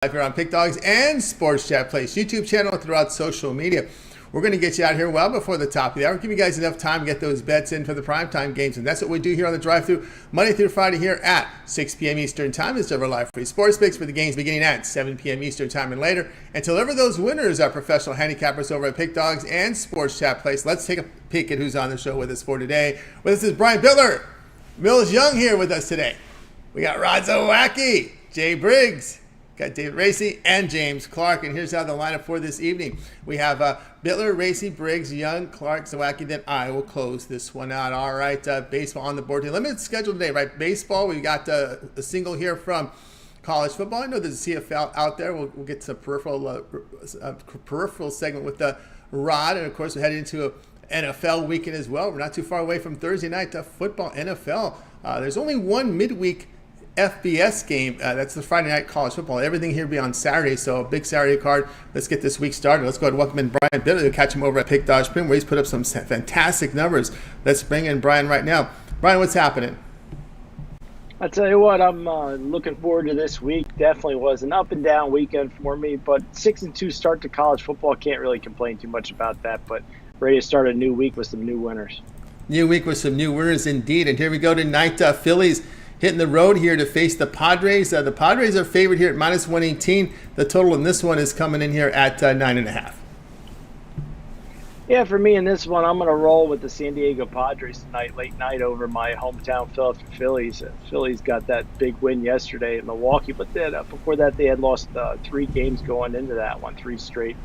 Live here on Pick Dogs and Sports Chat Place YouTube channel throughout social media. We're going to get you out here well before the top of the hour. Give you guys enough time to get those bets in for the primetime games, and that's what we do here on the drive-thru Monday through Friday here at 6 p.m. Eastern Time. It's our live free sports picks for the games beginning at 7 p.m. Eastern Time and later. And to deliver those winners are professional handicappers over at Pick Dogs and Sports Chat Place. Let's take a peek at who's on the show with us for today. With us is Brian Bittler. Mills Young here with us today. We got Rod Zawacki, Jay Briggs, got David Racy, and James Clark. And here's how the lineup for this evening. We have Bittler, Racy, Briggs, Young, Clark, Zawacki. Then I will close this one out. All right, baseball on the board here. Limited schedule today, right? Baseball, we got a single here from college football. I know there's a CFL out there. We'll get some peripheral segment with Rod. And, of course, we're heading into an NFL weekend as well. We're not too far away from Thursday night football, NFL. There's only one midweek FBS game. That's the Friday night college football. Everything here will be on Saturday, so a big Saturday card. Let's get this week started. Let's go ahead and welcome in Brian Bittler. We'll catch him over at Pick Dodge Print, where he's put up some fantastic numbers. Let's bring in Brian right now. Brian, what's happening? I tell you what, I'm looking forward to this week. Definitely was an up and down weekend for me, but 6-2 start to college football. Can't really complain too much about that, but ready to start a new week with some new winners. New week with some new winners indeed. And here we go tonight. Phillies hitting the road here to face the Padres. The Padres are favored here at minus 118. The total in this one is coming in here at 9.5. Yeah, for me in this one, I'm going to roll with the San Diego Padres tonight, late night over my hometown Philadelphia Phillies. Phillies got that big win yesterday in Milwaukee, but then, before that they had lost 3 games going into that one, 3 straight.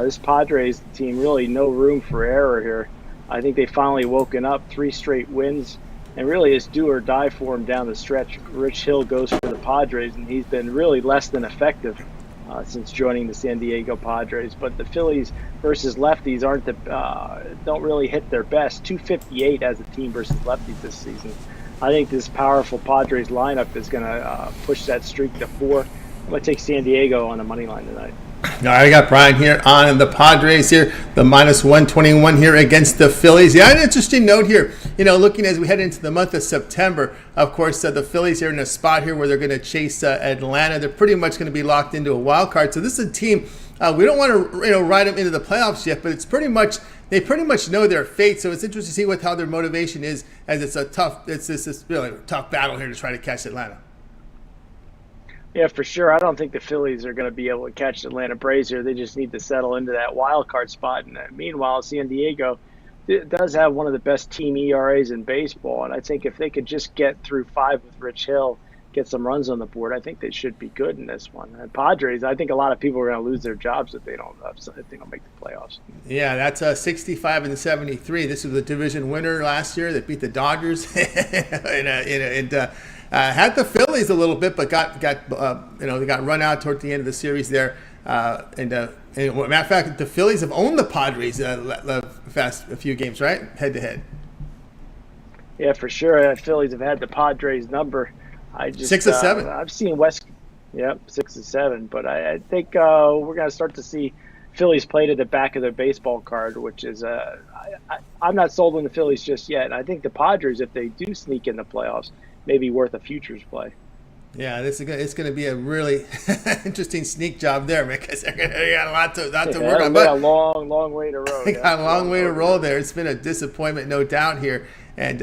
This Padres team, really no room for error here. I think they finally woken up, 3 straight wins, and really it's do or die for him down the stretch. Rich Hill goes for the Padres, and he's been really less than effective since joining the San Diego Padres. But the Phillies versus lefties don't really hit their best. 258 as a team versus lefties this season. I think this powerful Padres lineup is going to push that streak to 4. I'm going to take San Diego on the money line tonight. All right, I got Brian here on the Padres here, the minus 121 here against the Phillies. Yeah, an interesting note here. You know, looking as we head into the month of September, of course, the Phillies are in a spot here where they're going to chase Atlanta. They're pretty much going to be locked into a wild card. So this is a team we don't want to ride them into the playoffs yet, but it's pretty much they pretty much know their fate. So it's interesting to see how their motivation is, as it's this really tough battle here to try to catch Atlanta. Yeah, for sure. I don't think the Phillies are going to be able to catch the Atlanta Braves here. They just need to settle into that wild card spot. And meanwhile, San Diego does have one of the best team ERAs in baseball. And I think if they could just get through 5 with Rich Hill, get some runs on the board, I think they should be good in this one. And Padres, I think a lot of people are going to lose their jobs if they don't make the playoffs. Yeah, that's 65-73. This was the division winner last year that beat the Dodgers. Had the Phillies a little bit, but got they got run out toward the end of the series there. And matter of fact, the Phillies have owned the Padres a few games, right, head to head. Yeah, for sure. The Phillies have had the Padres number. 6 or 7. I've seen West. Yep, 6 or 7. But I think we're going to start to see Phillies play to the back of their baseball card, which is I'm not sold on the Phillies just yet. And I think the Padres, if they do sneak in the playoffs, may be worth a futures play. Yeah, it's going to be a really interesting sneak job there, because they got a lot to work on. But a long way to roll. They got a long way to roll there. It's been a disappointment, no doubt here. And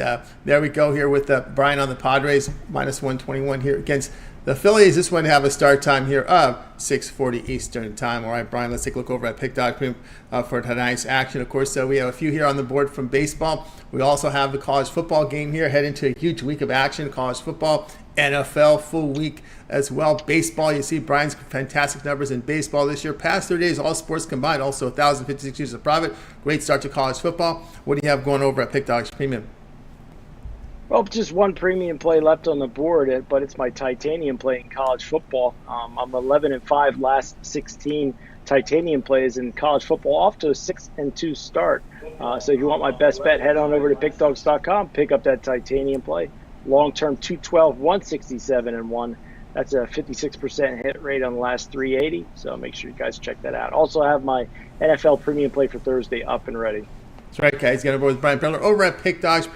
there we go here with Brian on the Padres, minus 121 here against the Phillies. This one have a start time here of 6:40 Eastern Time. All right, Brian, let's take a look over at Pick Dog for tonight's action. Of course, we have a few here on the board from baseball. We also have the college football game here, head into a huge week of action. College football, NFL, full week as well. Baseball, you see Brian's fantastic numbers in baseball this year. Past 30 days, all sports combined, also 1,056 years of profit. Great start to college football. What do you have going over at Pick Dog's Premium? Well, just one premium play left on the board, but it's my titanium play in college football. I'm 11-5 last 16 titanium plays in college football, off to a 6-2 start. So if you want my best bet, head on over to pickdogs.com, pick up that titanium play. Long-term 212, 167-1. That's a 56% hit rate on the last 380. So make sure you guys check that out. Also have my NFL premium play for Thursday up and ready. That's right, guys. Got to board with Brian Butler over at Pick Dogs.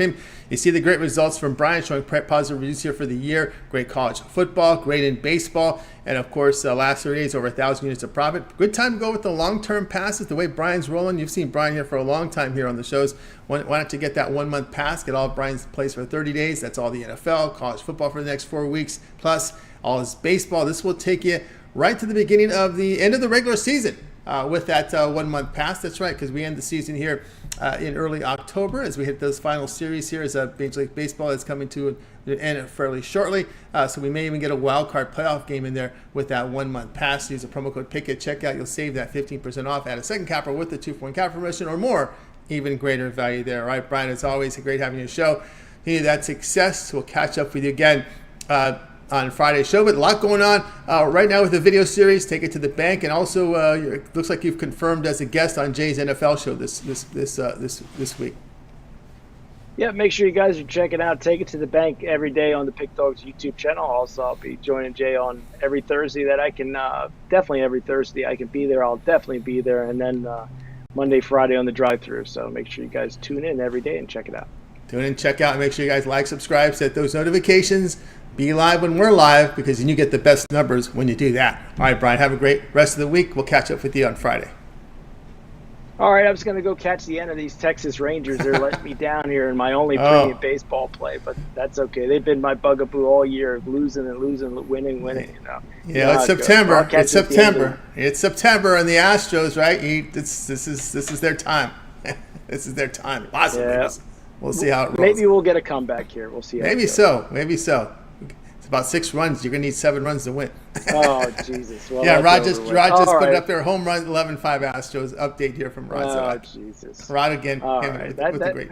You see the great results from Brian, showing positive reviews here for the year. Great college football, great in baseball, and of course, last 30 days, over 1,000 units of profit. Good time to go with the long-term passes, the way Brian's rolling. You've seen Brian here for a long time here on the shows. Why don't you get that 1 month pass, get all of Brian's plays for 30 days. That's all the NFL, college football for the next 4 weeks, plus all his baseball. This will take you right to the beginning of the end of the regular season. With that 1 month pass. That's right, because we end the season here in early October as we hit those final series here as Major League Baseball is coming to an end fairly shortly. So we may even get a wild card playoff game in there with that 1 month pass. Use the promo code PICK at checkout. You'll save that 15% off. Add a second capper with the 2-point capper promotion or more. Even greater value there. All right, Brian, it's always great having your show. Hey, that success. We'll catch up with you again on Friday's show, but a lot going on right now with the video series. Take it to the bank, and also it looks like you've confirmed as a guest on Jay's NFL show this week. Yeah, make sure you guys are checking out Take It to the Bank every day on the Pick Dogs YouTube channel. Also, I'll be joining Jay on every Thursday that I can. Definitely every Thursday I can be there. I'll definitely be there, and then Monday, Friday on the drive-through. So make sure you guys tune in every day and check it out. Tune in, check out, and make sure you guys like, subscribe, set those notifications. Be live when we're live, because then you get the best numbers when you do that. All right, Brian, have a great rest of the week. We'll catch up with you on Friday. All right, I was going to go catch the end of these Texas Rangers. They're letting me down here in my only premium baseball play, but that's okay. They've been my bugaboo all year, losing and losing, winning. You know. Yeah, it's September. It's September. It's September, and the Astros, right? This is their time. This is their time. Lots of wins. We'll see how it rolls. Maybe we'll get a comeback here. We'll see. Maybe so. It's about 6 runs. You're going to need 7 runs to win. Oh, Jesus. Well, yeah, Rod just put it up there. Home run, 11-5 Astros. Update here from Rod. Oh, Jesus. Rod again. Great.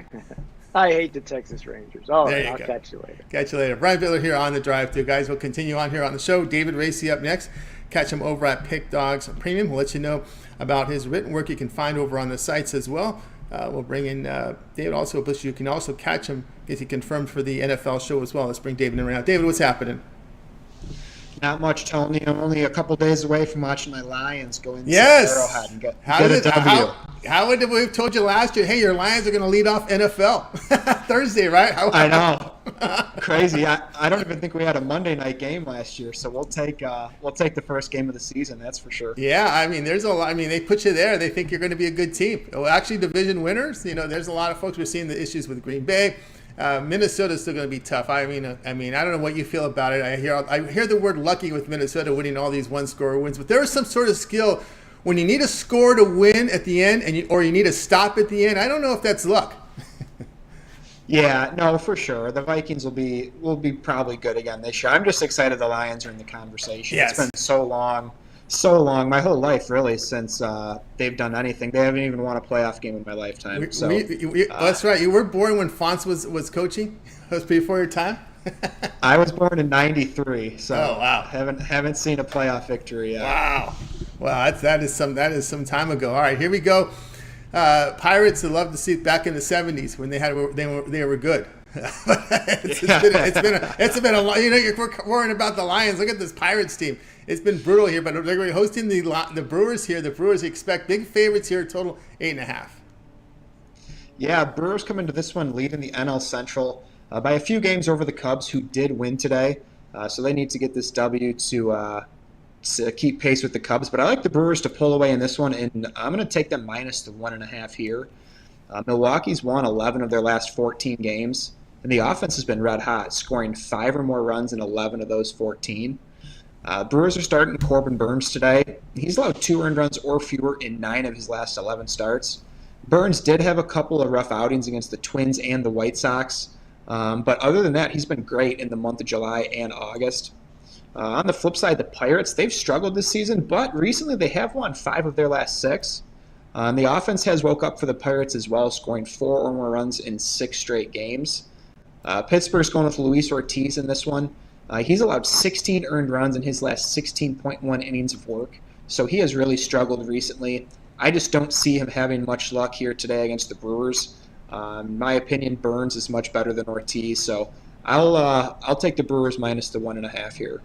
I hate the Texas Rangers. All right, I'll go. catch you later. Catch you later. Brian Butler here on the drive-thru. Guys, we'll continue on here on the show. David Racy up next. Catch him over at Pick Dogs Premium. We'll let you know about his written work you can find over on the sites as well. We'll bring in David also, but you can also catch him, get he confirmed for the NFL show as well. Let's bring David in right now. David, what's happening? Not much, Tony. I'm only a couple days away from watching my Lions go into Arrowhead and get a W. How would we have told you last year, hey, your Lions are going to lead off NFL Thursday, right? I know. Crazy. I don't even think we had a Monday night game last year, so we'll take the first game of the season, that's for sure. Yeah, I mean, there's a lot. I mean, they put you there. They think you're going to be a good team. Well, actually, division winners. You know, there's a lot of folks. We're seeing the issues with Green Bay. Minnesota's still going to be tough. I mean, I don't know what you feel about it. I hear the word lucky with Minnesota winning all these one-score wins, but there is some sort of skill when you need a score to win at the end, or you need a stop at the end. I don't know if that's luck. Yeah, no, for sure. The Vikings will be probably good again this year. I'm just excited the Lions are in the conversation. Yes. It's been so long, my whole life really, since they've done anything. They haven't even won a playoff game in my lifetime. That's right. You were born when Fonz was coaching. That was before your time. I was born in '93, so wow. haven't seen a playoff victory yet. Wow, that is some time ago. All right, here we go. Pirates would love to see it back in the '70s when they were good. It's been a long. You know, you're worrying about the Lions. Look at this Pirates team. It's been brutal here, but they're hosting the Brewers here. The Brewers expect big favorites here. Total 8.5. Yeah, Brewers come into this one leading the NL Central by a few games over the Cubs, who did win today. So they need to get this W to keep pace with the Cubs. But I like the Brewers to pull away in this one, and I'm going to take them minus the 1.5 here. Milwaukee's won 11 of their last 14 games, and the offense has been red hot, scoring 5 or more runs in 11 of those 14. Brewers are starting Corbin Burns today. He's allowed 2 earned runs or fewer in 9 of his last 11 starts. Burns did have a couple of rough outings against the Twins and the White Sox, but other than that, he's been great in the month of July and August. On the flip side, the Pirates, they've struggled this season, but recently they have won 5 of their last 6. And the offense has woke up for the Pirates as well, scoring 4 or more runs in 6 straight games. Pittsburgh's going with Luis Ortiz in this one. He's allowed 16 earned runs in his last 16.1 innings of work, so he has really struggled recently. I just don't see him having much luck here today against the Brewers. In my opinion, Burns is much better than Ortiz, so I'll take the Brewers minus the 1.5 here.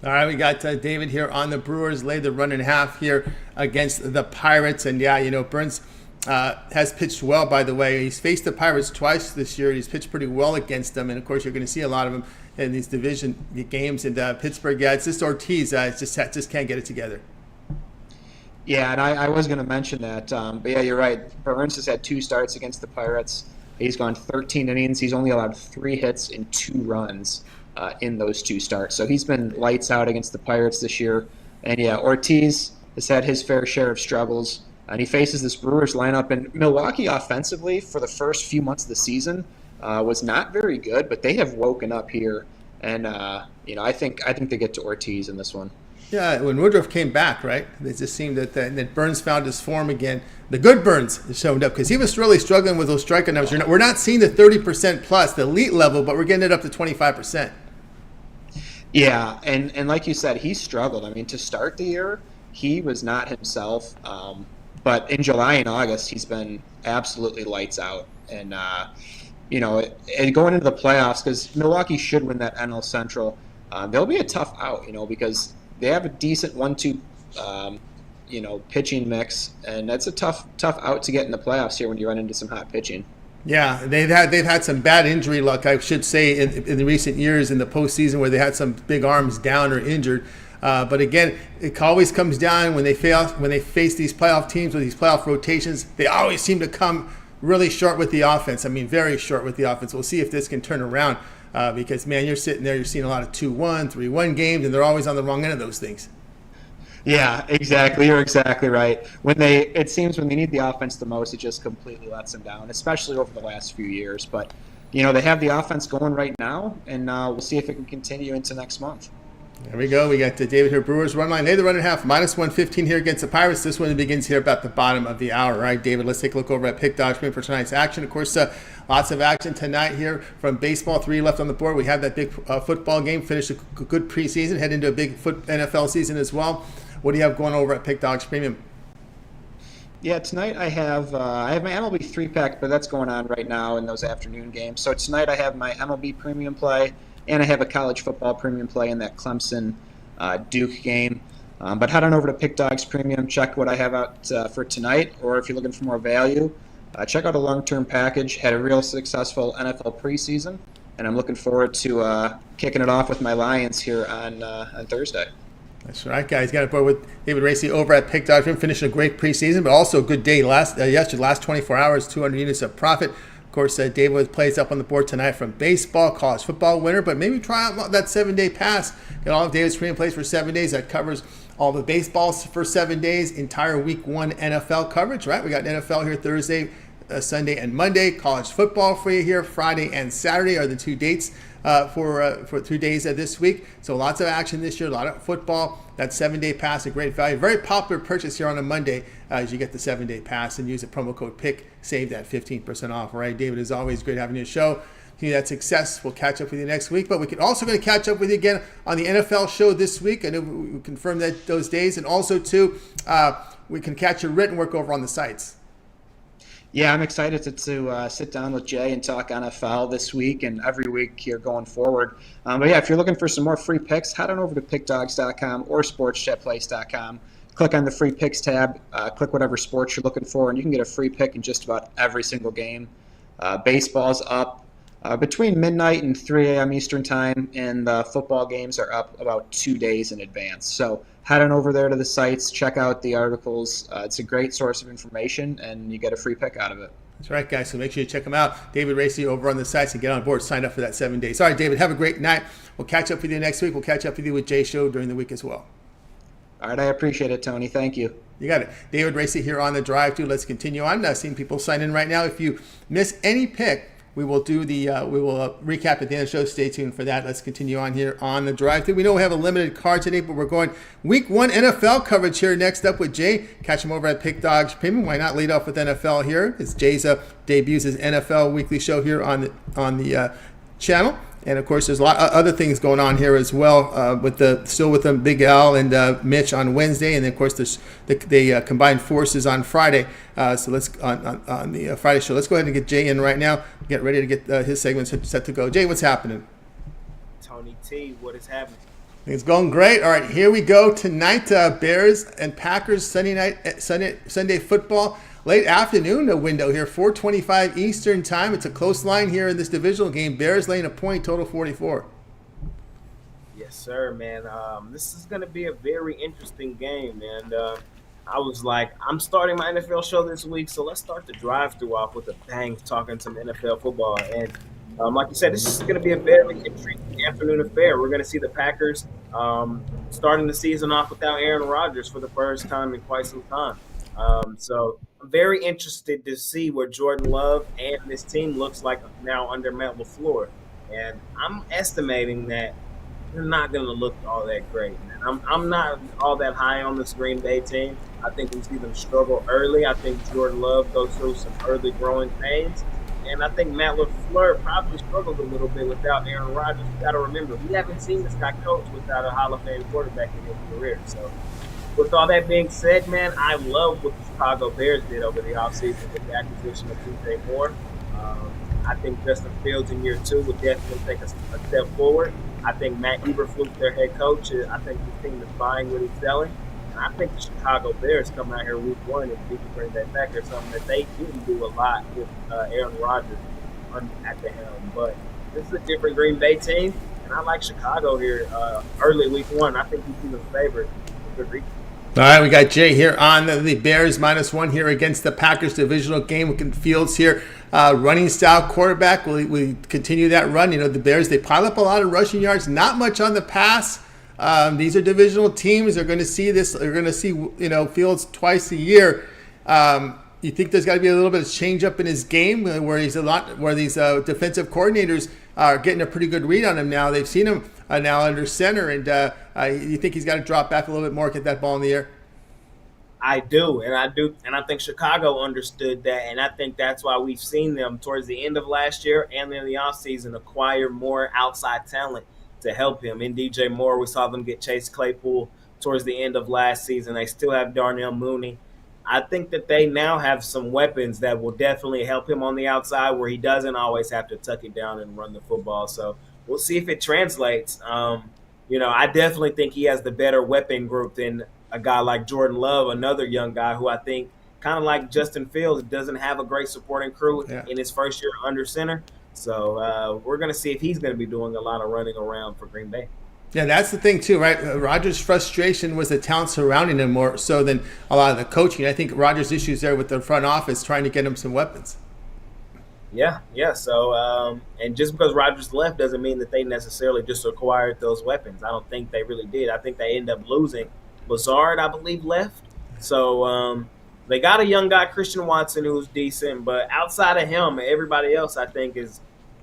All right, we got David here on the Brewers, laid the 1.5 here against the Pirates. And, yeah, you know, Burns has pitched well, by the way. He's faced the Pirates twice this year. He's pitched pretty well against them. And, of course, you're going to see a lot of them in these division games. And Pittsburgh, it's just Ortiz just can't get it together. Yeah, and I was going to mention that. But, yeah, you're right. Burns has had 2 starts against the Pirates. He's gone 13 innings. He's only allowed 3 hits and 2 runs in those 2 starts. So he's been lights out against the Pirates this year. And, yeah, Ortiz has had his fair share of struggles. And he faces this Brewers lineup. And Milwaukee offensively for the first few months of the season was not very good, but they have woken up here. And, I think they get to Ortiz in this one. Yeah, when Woodruff came back, right, it just seemed that Burns found his form again. The good Burns showed up because he was really struggling with those strikeout numbers. We're not seeing the 30% plus, the elite level, but we're getting it up to 25%. Yeah, and like you said, he struggled. I mean, to start the year, he was not himself. But in July and August, he's been absolutely lights out. And, and going into the playoffs, because Milwaukee should win that NL Central, they'll be a tough out, because they have a decent 1-2, pitching mix, and that's a tough out to get in the playoffs here when you run into some hot pitching. Yeah, they've had some bad injury luck, I should say, in the recent years in the postseason where they had some big arms down or injured. But again, it always comes down when they face these playoff teams with these playoff rotations. They always seem to come really short with the offense. I mean, very short with the offense. We'll see if this can turn around. Because, man, you're sitting there, you're seeing a lot of 2-1, 3-1 games, and they're always on the wrong end of those things. Yeah, exactly. You're exactly right. It seems when they need the offense the most, it just completely lets them down, especially over the last few years. But, they have the offense going right now, and we'll see if it can continue into next month. There we go. We got David here, Brewers run line. They're the run and a half, -115 here against the Pirates. This one begins here about the bottom of the hour. All right, David, let's take a look over at Pick Dog for tonight's action. Of course, lots of action tonight here from baseball. 3 left on the board. We have that big football game. Finished a good preseason. Head into a big NFL season as well. What do you have going over at Pick Dogs Premium? Yeah, tonight I have my MLB 3-pack, but that's going on right now in those afternoon games. So tonight I have my MLB Premium play, and I have a college football premium play in that Clemson-Duke game. But head on over to Pick Dogs Premium, check what I have out for tonight, or if you're looking for more value, check out a long-term package. Had a real successful NFL preseason, and I'm looking forward to kicking it off with my Lions here on Thursday. That's right, guys. Got it board with David Racy over at Pick Dogs Premium. Finished a great preseason, but also a good day yesterday, last 24 hours, 200 units of profit. Of course, David plays up on the board tonight from baseball, college football winner, but maybe try out that 7-day pass. Get all of David's premium plays for 7 days. That covers all the baseballs for 7 days, entire week 1 NFL coverage, right? We got NFL here Thursday, Sunday, and Monday. College football for you here. Friday and Saturday are the 2 dates for 2 days this week. So lots of action this year, a lot of football. That 7-day pass, a great value. Very popular purchase here on a Monday as you get the 7-day pass and use the promo code PICK. Save that 15% off. All right, David, as always, great having you on the show. Continue that success. We'll catch up with you next week. But we can also going to catch up with you again on the NFL show this week. I know we confirmed that those days. And also, too, we can catch your written work over on the sites. Yeah, I'm excited to sit down with Jay and talk NFL this week and every week here going forward. But yeah, if you're looking for some more free picks, head on over to pickdogs.com or sportsjetplace.com. Click on the free picks tab, click whatever sports you're looking for, and you can get a free pick in just about every single game. Baseball's up between midnight and 3 a.m. Eastern time, and the football games are up about 2 days in advance. So head on over there to the sites, check out the articles. It's a great source of information, and you get a free pick out of it. That's right, guys. So make sure you check them out. David Racy over on the sites and get on board. Sign up for that 7 days. All right, David, have a great night. We'll catch up with you next week. We'll catch up with you with Jay's show during the week as well. All right, I appreciate it, Tony. Thank you. You got it. David Racy here on the drive through. Let's continue on. Seeing people sign in right now. If you miss any pick, we will do the recap at the end of the show. Stay tuned for that. Let's continue on here on the drive-thru. We know we have a limited card today, but we're going week 1 NFL coverage here next up with Jay. Catch him over at Pick Dogs Premium. Why not lead off with NFL here? It's Jay's debuts his NFL weekly show here on the channel. And of course, there's a lot of other things going on here as well. With the Big Al and Mitch on Wednesday, and then of course they combined forces on Friday. So let's on the Friday show. Let's go ahead and get Jay in right now. Get ready to get his segments set to go. Jay, what's happening? Tony T, what is happening? It's going great. All right, here we go tonight. Bears and Packers Sunday football. late afternoon window here, 4:25 Eastern time. It's a close line here in this divisional game. Bears laying a point, total 44. Yes, sir, man. This is going to be a very interesting game, and I was like, I'm starting my NFL show this week, so let's start the drive-through off with a bang, talking some NFL football. And like you said, this is going to be a very intriguing afternoon affair. We're going to see the Packers starting the season off without Aaron Rodgers for the first time in quite some time. So I'm very interested to see what Jordan Love and this team looks like now under Matt LaFleur. And I'm estimating that they're not going to look all that great, man. I'm not all that high on this Green Bay team. I think we see them struggle early. I think Jordan Love goes through some early growing pains. And I think Matt LaFleur probably struggled a little bit without Aaron Rodgers. You got to remember, we haven't seen this guy coach without a Hall of Fame quarterback in his career. So with all that being said, man, I love what the Chicago Bears did over the offseason with the acquisition of DJ Moore. I think Justin Fields in year 2 would definitely take a step forward. I think Matt Eberflus, their head coach, I think the team is buying what he's selling. And I think the Chicago Bears come out here week 1 and beat the Green Bay Packers, something that they didn't do a lot with Aaron Rodgers at the helm. But this is a different Green Bay team, and I like Chicago here early week 1. I think he's even favored for good reason. All right, we got Jay here on the Bears -1 here against the Packers divisional game. We can Fields here, running style quarterback. We continue that run. You know, the Bears, they pile up a lot of rushing yards, not much on the pass. These are divisional teams. They're going to see this. They're going to see, you know, Fields twice a year. You think there's got to be a little bit of change up in his game where these defensive coordinators are getting a pretty good read on him now. They've seen him now under center, and you think he's got to drop back a little bit more, get that ball in the air? I do, and I think Chicago understood that, and I think that's why we've seen them towards the end of last year and in the offseason acquire more outside talent to help him. In DJ Moore, we saw them get Chase Claypool towards the end of last season. They still have Darnell Mooney. I think that they now have some weapons that will definitely help him on the outside where he doesn't always have to tuck it down and run the football. So we'll see if it translates. You know, I definitely think he has the better weapon group than a guy like Jordan Love, another young guy who I think, kind of like Justin Fields, doesn't have a great supporting crew in his first year under center. So we're going to see if he's going to be doing a lot of running around for Green Bay. Yeah, that's the thing too, right? Rodgers' frustration was the talent surrounding him more so than a lot of the coaching. I think Rodgers' issues there with the front office trying to get him some weapons. Yeah. So, and just because Rodgers left doesn't mean that they necessarily just acquired those weapons. I don't think they really did. I think they end up losing. Lazard, I believe, left. So they got a young guy, Christian Watson, who's decent. But outside of him, everybody else, I think,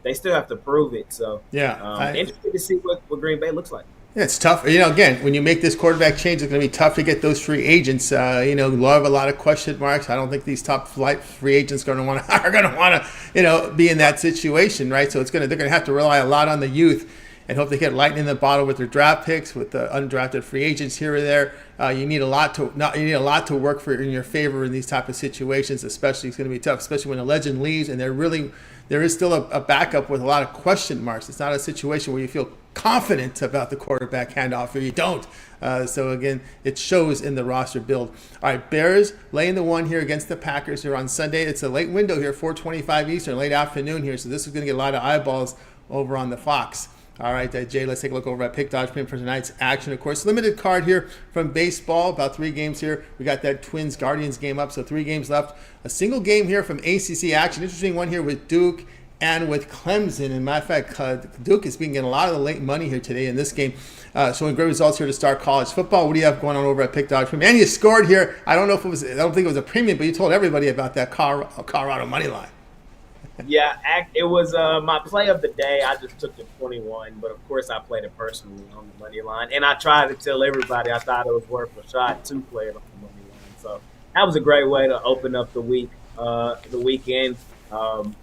they still have to prove it. So interested to see what Green Bay looks like. Yeah, it's tough. You know, again, when you make this quarterback change, it's going to be tough to get those free agents. You know, Love, a lot of question marks. I don't think these top flight free agents are going to want to, you know, be in that situation, right? So they're going to have to rely a lot on the youth and hope they get lightning in the bottle with their draft picks, with the undrafted free agents here or there. You need a lot to work for in your favor in these type of situations. Especially, it's going to be tough, especially when a legend leaves and there is still a backup with a lot of question marks. It's not a situation where you feel confident about the quarterback handoff or you don't. So again, it shows in the roster build. All right, Bears laying the 1 here against the Packers here on Sunday. It's a late window here, 4:25 Eastern, late afternoon here. So this is going to get a lot of eyeballs over on the Fox. All right, Jay, let's take a look over at Pick Dodge Pin for tonight's action. Of course, limited card here from baseball, about 3 games here. We got that Twins-Guardians game up, so 3 games left. A single game here from ACC action. Interesting one here with Duke and with Clemson. And matter of fact, Duke is being getting a lot of the late money here today in this game. Showing great results here to start college football. What do you have going on over at Pick Dodge Pin? And you scored here. I don't think it was a premium, but you told everybody about that Colorado money line. Yeah, it was my play of the day. I just took the 21, but of course I played it personally on the money line. And I tried to tell everybody I thought it was worth a shot to play it on the money line. So that was a great way to open up the weekend.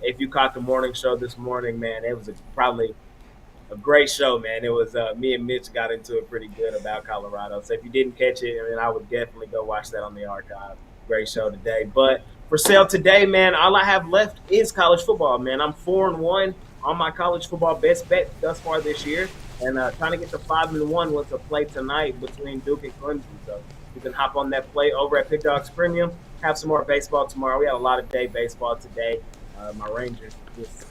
If you caught the morning show this morning, man, it was probably a great show, man. It was me and Mitch got into it pretty good about Colorado. So if you didn't catch it, I would definitely go watch that on the archive. Great show today. But for sale today, man, all I have left is college football, man. I'm 4-1 on my college football best bet thus far this year, and trying to get to 5-1 with a play tonight between Duke and Clemson. So you can hop on that play over at Pick Dogs Premium. have some more baseball tomorrow. We had a lot of day baseball today. My Rangers just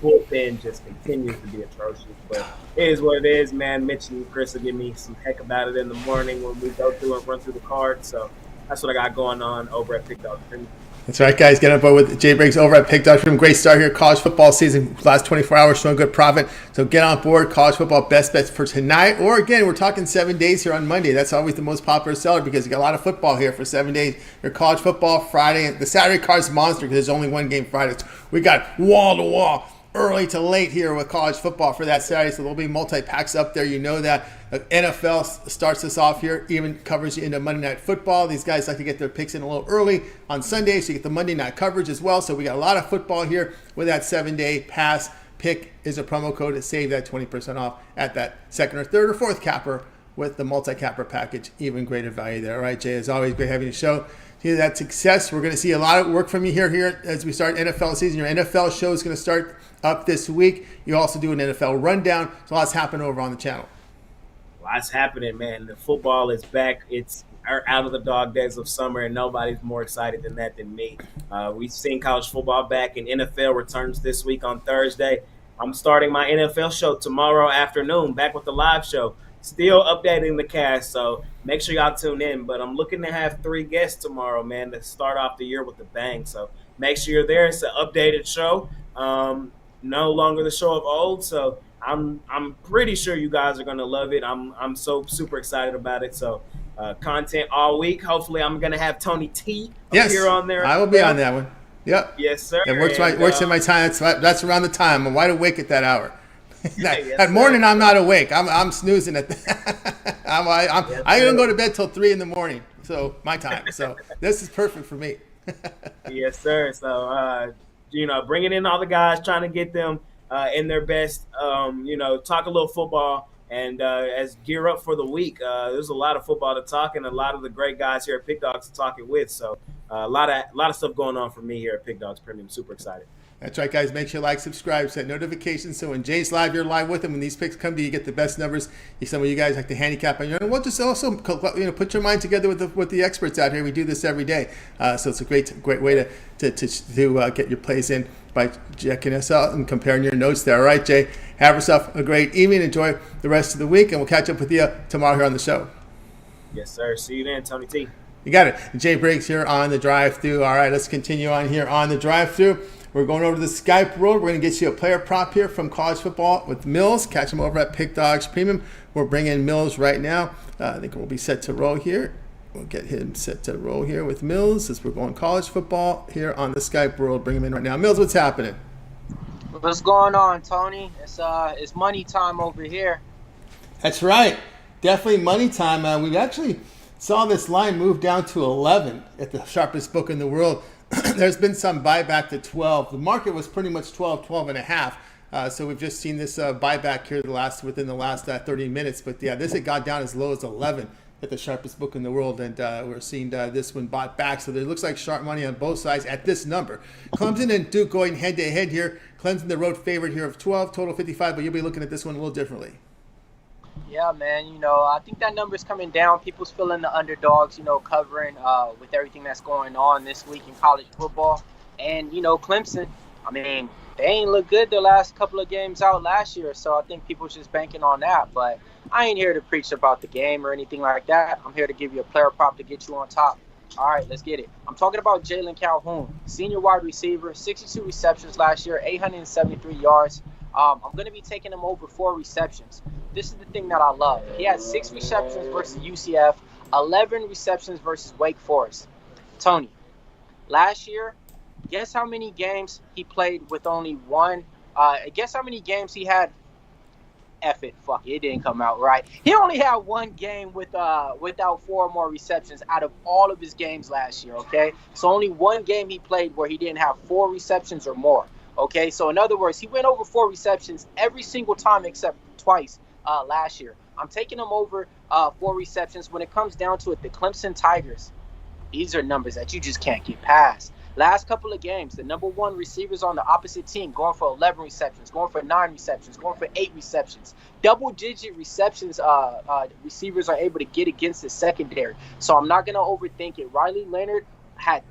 bullpen just continues to be atrocious, but it is what it is, man. Mitch and Chris will give me some heck about it in the morning when we go through and run through the cards. So that's what I got going on over at Pick Dog Premium. That's right, guys. Get on board with Jay Briggs over at Pick Dog Premium. Great start here. College football season, last 24 hours showing good profit. So get on board. College football best bets for tonight. Or again, we're talking 7 days here on Monday. That's always the most popular seller because you got a lot of football here for 7 days. Your college football Friday. The Saturday card's monster because there's only one game Friday. We got wall to wall, early to late here with college football for that Saturday, so there'll be multi-packs up there. You know that. NFL starts us off here, even covers you into Monday Night Football. These guys like to get their picks in a little early on Sunday, so you get the Monday night coverage as well. So we got a lot of football here with that 7-day pass. Pick is a promo code to save that 20% off at that second or third or fourth capper with the multi-capper package. Even greater value there. All right, Jay, as always, great having you show. See that success. We're going to see a lot of work from you here as we start NFL season. Your NFL show is going to start up this week. You also do an NFL rundown. So lots happening over on the channel. Lots happening, man. The football is back. It's out of the dog days of summer, and nobody's more excited than that than me. We've seen college football back, and NFL returns this week on Thursday. I'm starting my NFL show tomorrow afternoon, back with the live show. Still updating the cast, so make sure y'all tune in. But I'm looking to have 3 guests tomorrow, man, to start off the year with a bang. So make sure you're there. It's an updated show. No longer the show of old, so I'm pretty sure you guys are gonna love it. I'm so super excited about it. So content all week. Hopefully, I'm gonna have Tony T here on there. I will be on that one. Yep. Yes, sir. It works in my time. That's around the time. I'm wide awake at that hour. That morning, I'm not awake. I'm snoozing at that. I don't go to bed till 3 in the morning. So my time. So this is perfect for me. Yes, sir. So bringing in all the guys, trying to get them in their best. Talk a little football and as gear up for the week. There's a lot of football to talk, and a lot of the great guys here at Pick Dogs to talk it with. So a lot of stuff going on for me here at Pick Dogs Premium. Super excited. That's right, guys. Make sure you like, subscribe, set notifications. So when Jay's live, you're live with him. When these picks come to you, get the best numbers. Some of you guys like to handicap on your own. We'll just also put your mind together with the experts out here. We do this every day. So it's a great way to get your plays in by checking us out and comparing your notes there. All right, Jay. Have yourself a great evening. Enjoy the rest of the week, and we'll catch up with you tomorrow here on the show. Yes, sir. See you then, Tony T. You got it. Jay Briggs here on the drive-thru. All right, let's continue on here on the drive-thru. We're going over to the Skype world. We're going to get you a player prop here from college football with Mills. Catch him over at Pick Dogs Premium. We'll bring in Mills right now. I think we'll be set to roll here. We'll get him set to roll here with Mills as we're going college football here on the Skype world. Bring him in right now. Mills, what's happening? What's going on, Tony? It's money time over here. That's right. Definitely money time. We actually saw this line move down to 11 at the sharpest book in the world. There's been some buyback to 12. The market was pretty much 12 and a half. So we've just seen this buyback here within the last 30 minutes. But yeah, this had got down as low as 11 at the sharpest book in the world. And we're seeing this one bought back. So it looks like sharp money on both sides at this number. Clemson and Duke going head to head here. Clemson, the road favorite here of 12, total 55. But you'll be looking at this one a little differently. Yeah, man. I think that number's coming down. People's feeling the underdogs, covering with everything that's going on this week in college football. And, Clemson, they ain't look good their last couple of games out last year. So I think people's just banking on that. But I ain't here to preach about the game or anything like that. I'm here to give you a player prop to get you on top. All right, let's get it. I'm talking about Jalen Calhoun, senior wide receiver, 62 receptions last year, 873 yards. I'm going to be taking him over 4 receptions. This is the thing that I love. He had 6 receptions versus UCF, 11 receptions versus Wake Forest. Tony, last year, guess how many games he played with only one? Guess how many games he had? It didn't come out right. He only had 1 game without 4 or more receptions out of all of his games last year, okay? So only 1 game he played where he didn't have 4 receptions or more. Okay, so in other words, he went over 4 receptions every single time except twice last year. I'm taking him over 4 receptions. When it comes down to it, the Clemson Tigers, these are numbers that you just can't get past. Last couple of games, the number 1 receivers on the opposite team going for 11 receptions, going for 9 receptions, going for 8 receptions. Double-digit receptions receivers are able to get against the secondary. So I'm not going to overthink it. Riley Leonard had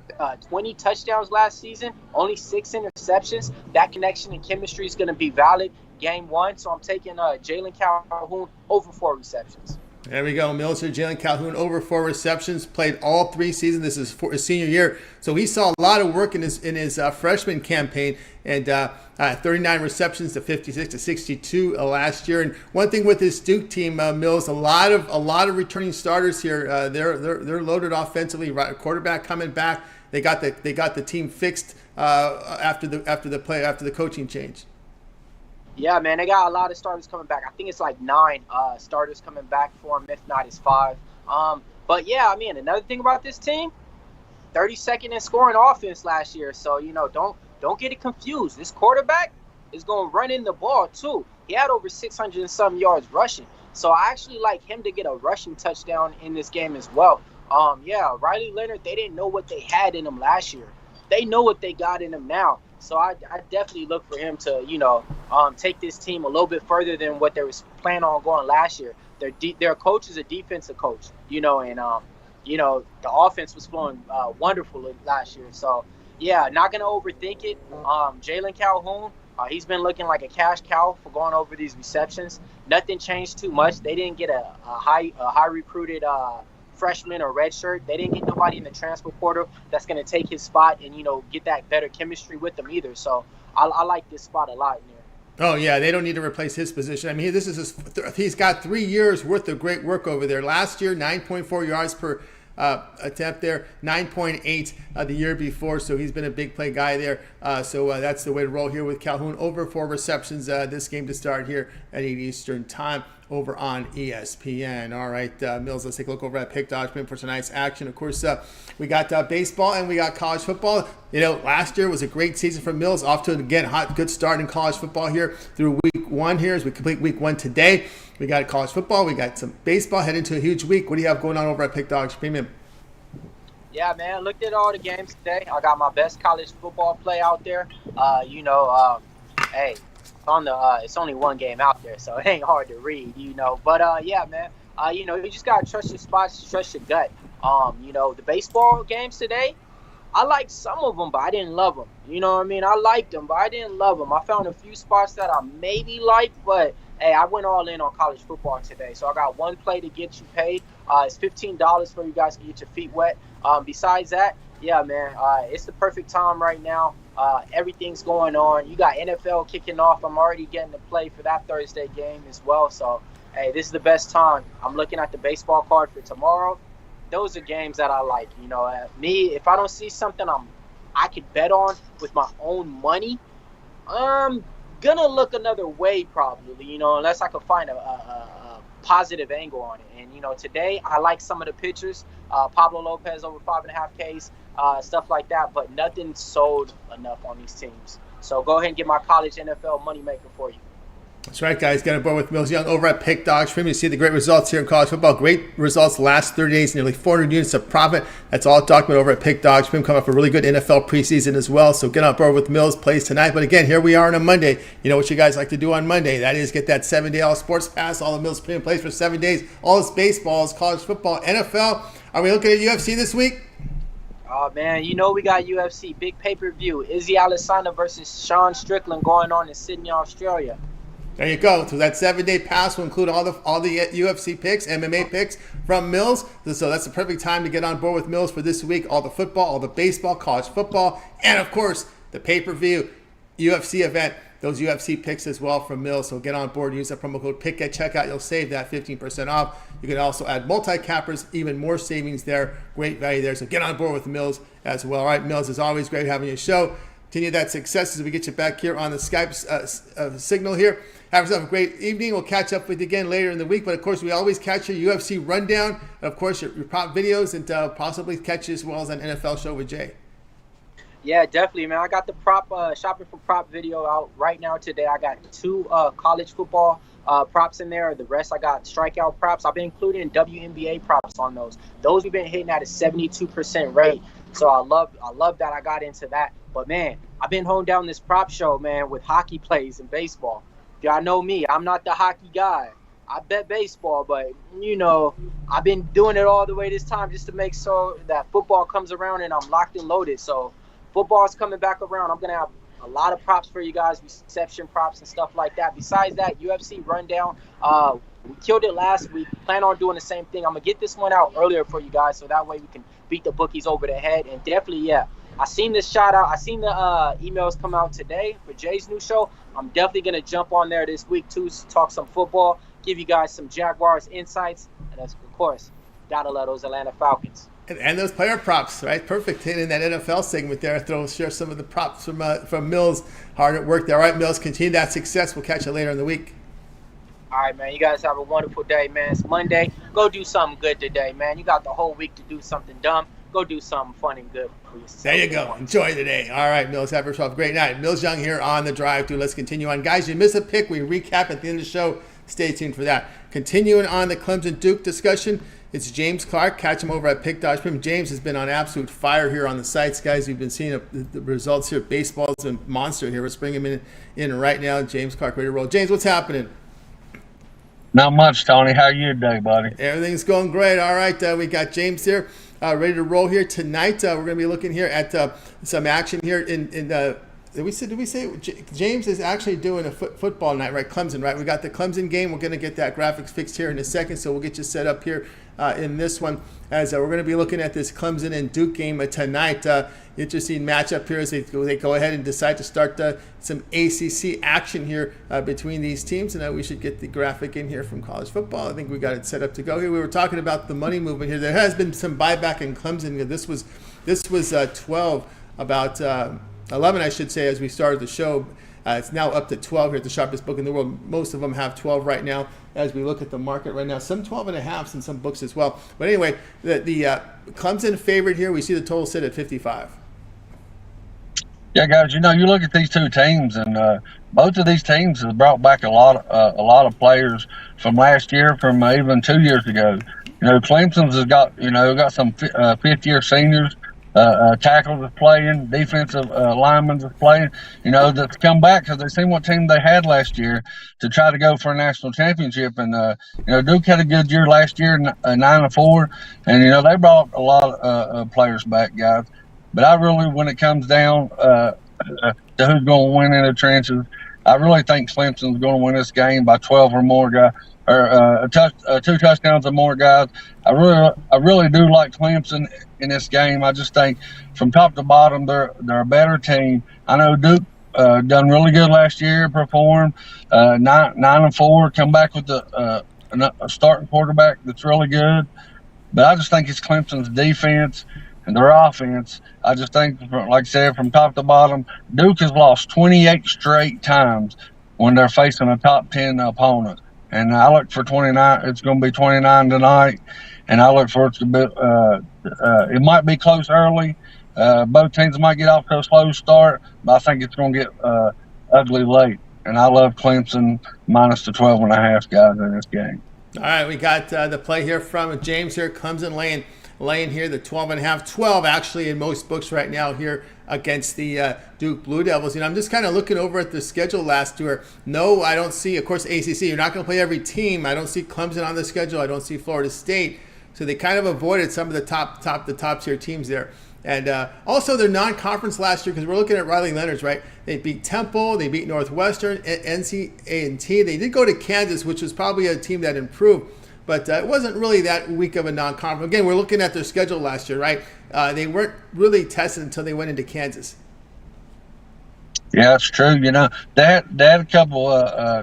20 touchdowns last season, only 6 interceptions. That connection and chemistry is going to be valid game 1. So I'm taking Jalen Calhoun over 4 receptions. There we go. Mills here. Jalen Calhoun over 4 receptions. Played all 3 seasons. This is his senior year, so he saw a lot of work in his freshman campaign. And 39 receptions to 56 to 62 last year. And one thing with this Duke team, Mills, a lot of returning starters here. They're loaded offensively. Right, quarterback coming back. They got the team fixed after the coaching change. Yeah, man, they got a lot of starters coming back. I think it's like 9 starters coming back for them. If not, it's 5. But yeah, I mean, another thing about this team, 32nd in scoring offense last year. So, don't get it confused. This quarterback is going to run in the ball too. He had over 600 and some yards rushing. So I actually like him to get a rushing touchdown in this game as well. Riley Leonard, they didn't know what they had in him last year. They know what they got in him now. So I definitely look for him to, take this team a little bit further than what they was planning on going last year. Their coach is a defensive coach, and the offense was flowing wonderful last year. So, yeah, not going to overthink it. Jalen Calhoun, he's been looking like a cash cow for going over these receptions. Nothing changed too much. They didn't get a high recruited freshman or redshirt. They didn't get nobody in the transfer portal that's going to take his spot and, get that better chemistry with them either. So I like this spot a lot in there. Oh, yeah, they don't need to replace his position. I mean, this is he's got 3 years worth of great work over there. Last year, 9.4 yards per attempt there, 9.8 the year before. So he's been a big play guy there. So that's the way to roll here with Calhoun. Over 4 receptions this game to start here at 8 Eastern time over on ESPN. All right, Mills, let's take a look over at Pick Dodgman for tonight's action. Of course, we got baseball and we got college football. Last year was a great season for Mills. Off to, again, good start in college football here through week 1 here as we complete week 1 today. We got college football. We got some baseball. Head into a huge week. What do you have going on over at Pick Dogs Premium? Yeah, man, looked at all the games today. I got my best college football play out there. Hey, it's only 1 game out there, so it ain't hard to read, But, yeah, man, you just got to trust your spots, trust your gut. The baseball games today, I liked some of them, but I didn't love them. You know what I mean? I liked them, but I didn't love them. I found a few spots that I maybe liked, but, hey, I went all in on college football today. So I got 1 play to get you paid. It's $15 for you guys to get your feet wet. Besides that, yeah, man, it's the perfect time right now. Everything's going on. You got NFL kicking off. I'm already getting to play for that Thursday game as well. So, hey, this is the best time. I'm looking at the baseball card for tomorrow. Those are games that I like. Me, if I don't see something I could bet on with my own money, I'm gonna look another way probably, unless I could find a positive angle on it. And today I like some of the pitchers, Pablo Lopez over 5.5 Ks, stuff like that, but nothing sold enough on these teams. So go ahead and get my college NFL moneymaker for you. That's right, guys. Get on board with Mills Young over at Pick Dog Stream. You see the great results here in college football. Great results the last 30 days, nearly 400 units of profit. That's all documented over at Pick Dog Stream. Coming up a really good NFL preseason as well. So get on board with Mills plays tonight. But again, here we are on a Monday. You know what you guys like to do on Monday. That is get that 7-day all sports pass. All the Mills premium plays for 7 days. All this baseball, college football, NFL. Are we looking at UFC this week? Oh, man, we got UFC. Big pay-per-view. Izzy Adesanya versus Sean Strickland going on in Sydney, Australia. There you go. So that 7-day pass will include all the UFC picks, MMA picks from Mills. So that's the perfect time to get on board with Mills for this week. All the football, all the baseball, college football, and of course the pay-per-view UFC event. Those UFC picks as well from Mills. So get on board. Use that promo code PICK at checkout. You'll save that 15% off. You can also add multi-cappers, even more savings there. Great value there. So get on board with Mills as well. All right, Mills, as always, great having your show. Continue that success as we get you back here on the Skype signal here. Have yourself a great evening. We'll catch up with you again later in the week. But, of course, we always catch your UFC rundown. And, of course, your prop videos and possibly catch you as well as an NFL show with Jay. Yeah, definitely, man. I got the prop shopping for prop video out right now today. I got 2 college football props in there. The rest I got strikeout props. I've been including WNBA props on those. Those we've been hitting at a 72% rate. So I love that I got into that. But, man, I've been holding down this prop show, man, with hockey plays and baseball. Y'all know me. I'm not the hockey guy. I bet baseball, but I've been doing it all the way this time just to make sure that football comes around and I'm locked and loaded. So football's coming back around. I'm gonna have a lot of props for you guys, reception props and stuff like that. Besides that, UFC rundown. We killed it last week. Plan on doing the same thing. I'm gonna get this one out earlier for you guys, so that way we can beat the bookies over the head. And definitely, yeah, I seen this shout out. I seen the emails come out today for Jay's new show. I'm definitely gonna jump on there this week too to talk some football, give you guys some Jaguars insights, and of course, gotta love those Atlanta Falcons. And those player props, right? Perfect hit in that NFL segment there. Share some of the props from Mills. Hard at work there. All right, Mills, continue that success. We'll catch you later in the week. All right, man. You guys have a wonderful day, man. It's Monday. Go do something good today, man. You got the whole week to do something dumb. Go do something fun and good for yourself. There you go. Enjoy the day. All right, Mills, have yourself a great night. Mills Young here on the drive-thru. Let's continue on. Guys, you miss a pick. We recap at the end of the show. Stay tuned for that. Continuing on the Clemson-Duke discussion, it's James Clark. Catch him over at Pick Dodge Prim. James has been on absolute fire here on the sites, guys. You've been seeing the results here. Baseball's a monster here. Let's bring him in right now. James Clark, ready to roll. James, what's happening? Not much, Tony. How you today, buddy? Everything's going great. All right, we got James here, ready to roll here tonight. We're going to be looking here at some action here in did we say James is actually doing a football night, right? Clemson, right? We got the Clemson game. We're going to get that graphics fixed here in a second, so we'll get you set up here in this one as we're going to be looking at this Clemson and Duke game tonight. Interesting matchup here as they go ahead and decide to start some ACC action here between these teams. And we should get the graphic in here from college football. I think we got it set up to go here. We were talking about the money movement here. There has been some buyback in Clemson. This was 12, about 11, I should say, as we started the show. It's now up to 12 here at the sharpest book in the world. Most of them have 12 right now as we look at the market right now. Some 12.5s in some books as well. But anyway, the Clemson favorite here, we see the total sit at 55. Yeah, guys, you look at these two teams, and both of these teams have brought back a lot of players from last year, from even 2 years ago. Clemson's has got some fifth-year seniors. Tackles is playing, defensive linemen is playing, that's come back because they seen what team they had last year to try to go for a national championship. And, Duke had a good year last year, 9-4, and, they brought a lot of players back, guys. But I really, when it comes down to who's going to win in the trenches, I really think Clemson's going to win this game by 12 or more, guys. Or 2 touchdowns or more, guys. I really do like Clemson in this game. I just think from top to bottom, they're a better team. I know Duke done really good last year, performed 9-4, come back with a starting quarterback that's really good. But I just think it's Clemson's defense and their offense. I just think, like I said, from top to bottom, Duke has lost 28 straight times when they're facing a top 10 opponent. And I look for 29. It's going to be 29 tonight, and I look for it to be. It might be close early. Both teams might get off to a slow start, but I think it's going to get ugly late. And I love Clemson minus the 12.5, guys, in this game. All right, we got the play here from James here. Clemson laying here the 12.5, 12 actually in most books right now here against the Duke Blue Devils. I'm just kind of looking over at the schedule last year. No, I don't see, of course, ACC. You're not going to play every team. I don't see Clemson on the schedule. I don't see Florida State. So they kind of avoided some of the top tier teams there. And also their non-conference last year, because we're looking at Riley Leonard's, right? They beat Temple, they beat Northwestern, NCAA. They did go to Kansas, which was probably a team that improved. But it wasn't really that weak of a non-conference. Again, we're looking at their schedule last year, right? They weren't really tested until they went into Kansas. Yeah, that's true. They had a couple,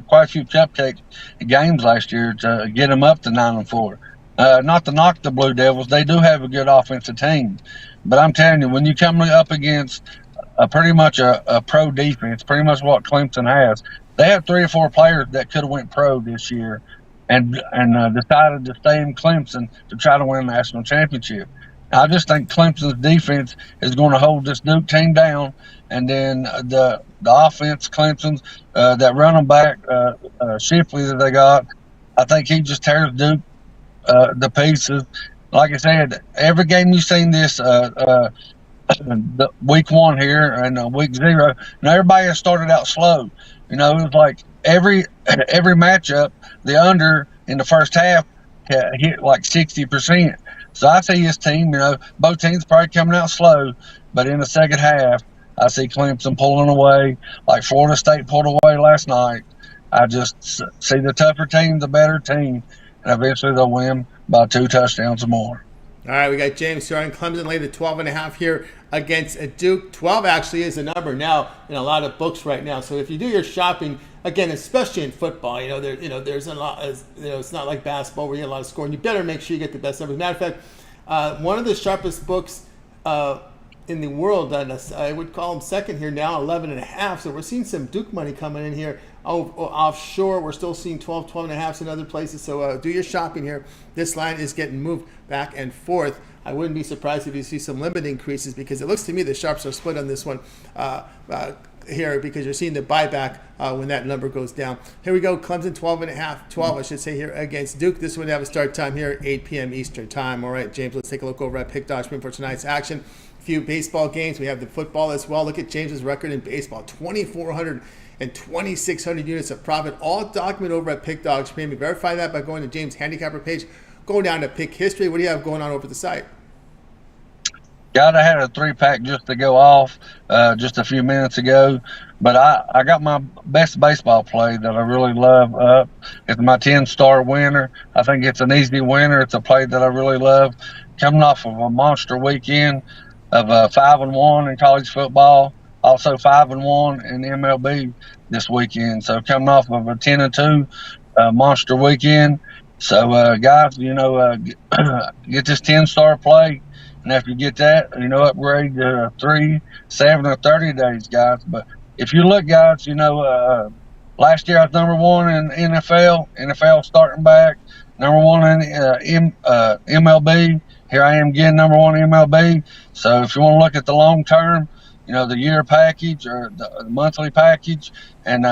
quite a few cupcake games last year to get them up to 9-4. Not to knock the Blue Devils, they do have a good offensive team. But I'm telling you, when you come up against pretty much a pro defense, pretty much what Clemson has, they have 3 or 4 players that could have went pro this year. And decided to stay in Clemson to try to win a national championship. I just think Clemson's defense is going to hold this Duke team down, and then the offense, Clemson's that running back Shipley that they got, I think he just tears Duke the pieces. Like I said, every game you've seen this the week 1 here and week 0, everybody has started out slow. It was like every matchup, the under in the first half hit like 60%. So I see his team, both teams probably coming out slow, but in the second half, I see Clemson pulling away like Florida State pulled away last night. I just see the tougher team, the better team, and eventually they'll win by 2 touchdowns or more. All right, we got James starting Clemson laid the 12.5 here against Duke. 12 actually is the number now in a lot of books right now. So if you do your shopping, again, especially in football, there's a lot. It's not like basketball where you get a lot of scoring. You better make sure you get the best numbers. Matter of fact, one of the sharpest books in the world, I would call them second here now, 11.5. So we're seeing some Duke money coming in here. Offshore, we're still seeing 12.5s in other places. So do your shopping here. This line is getting moved back and forth. I wouldn't be surprised if you see some limit increases because it looks to me the sharps are split on this one here because you're seeing the buyback when that number goes down. Here we go, Clemson 12 I should say here against Duke. This would have a start time here, 8 p.m. Eastern time. All right, James, let's take a look over at Pick Dodge for tonight's action. A few baseball games. We have the football as well. Look at James's record in baseball, 2,400 and 2,600 units of profit, all documented over at Pick Dogs Premium. Verify that by going to James' handicapper page, going down to Pick History. What do you have going on over the site? God, I had a 3-pack just to go off just a few minutes ago, but I got my best baseball play that I really love up. It's my 10-star winner. I think it's an easy winner. It's a play that I really love. Coming off of a monster weekend of 5-1 in college football, also 5-1 in MLB this weekend. So coming off of a 10-2 monster weekend. So guys, get this 10-star play, and after you get that, upgrade to 3, 7, or 30 days, guys. But if you look, guys, last year I was number 1 in NFL starting back, number 1 in MLB. Here I am again, number 1 in MLB. So if you want to look at the long term, the year package or the monthly package, and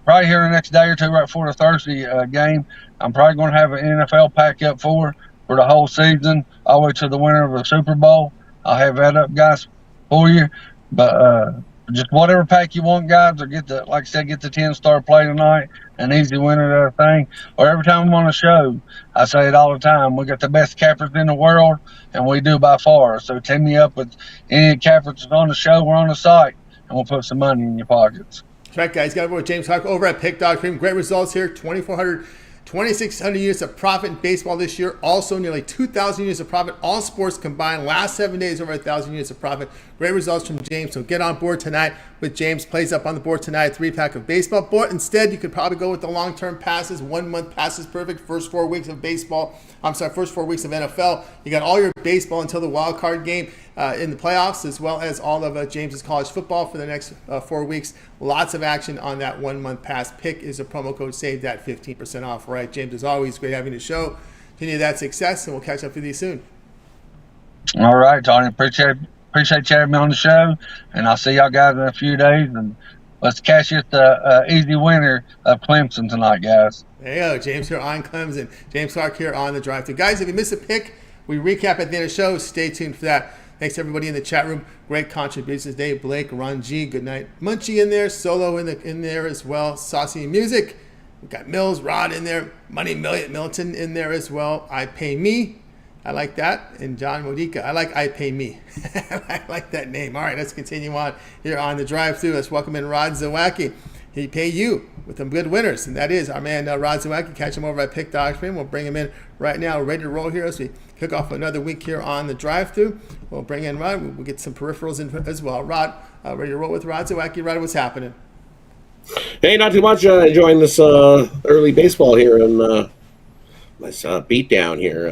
probably here the next day or two right before the Thursday game, I'm probably going to have an NFL pack up for the whole season, all the way to the winner of the Super Bowl. I'll have that up, guys, for you. But just whatever pack you want, guys, or get the 10-star play tonight, an easy winner of that thing. Or every time I'm on a show, I say it all the time, we got the best cappers in the world, and we do by far. So team me up with any cappers that's on the show or on the site, and we'll put some money in your pockets. That's right, guys. Got to go with James Hark over at Pick Dog Cream. Great results here, 2,400 2,600 units of profit in baseball this year. Also, nearly 2,000 units of profit. All sports combined. Last 7 days, over 1,000 units of profit. Great results from James. So get on board tonight with James. Plays up on the board tonight. 3-pack of baseball. But instead, you could probably go with the long-term passes. 1 month passes perfect. First 4 weeks of baseball. First 4 weeks of NFL. You got all your baseball until the wild card game in the playoffs, as well as all of James's college football for the next 4 weeks. Lots of action on that 1 month pass. Pick is a promo code. Save that 15% off. All right, James, as always, great having the show. Continue that success, and we'll catch up with you soon. All right, Tony. Appreciate you having me on the show, and I'll see y'all guys in a few days. And let's catch you at the easy winner of Clemson tonight, guys. There you go, James here on Clemson. James Clark here on the drive-thru. Guys, if you miss a pick, we recap at the end of the show. Stay tuned for that. Thanks to everybody in the chat room. Great contributions. Dave, Blake, Ron G, good night. Munchie in there, Solo in there as well. Saucy Music. We've got Mills, Rod in there. Money Milton in there as well. I Pay Me. I like that. And John Modica. I like I Pay Me. I like that name. All right, let's continue on here on the drive-thru. Let's welcome in Rod Zawacki. He pay you with some good winners, and that is our man Rod Zawacki. Catch him over at Pick Dog Stream. We'll bring him in right now, ready to roll here as we kick off another week here on the drive-thru. We'll bring in Rod. We'll get some peripherals in as well. Rod, ready to roll with Rod Zawacki. Rod, what's happening? Hey, not too much. Enjoying this early baseball here and nice beat down here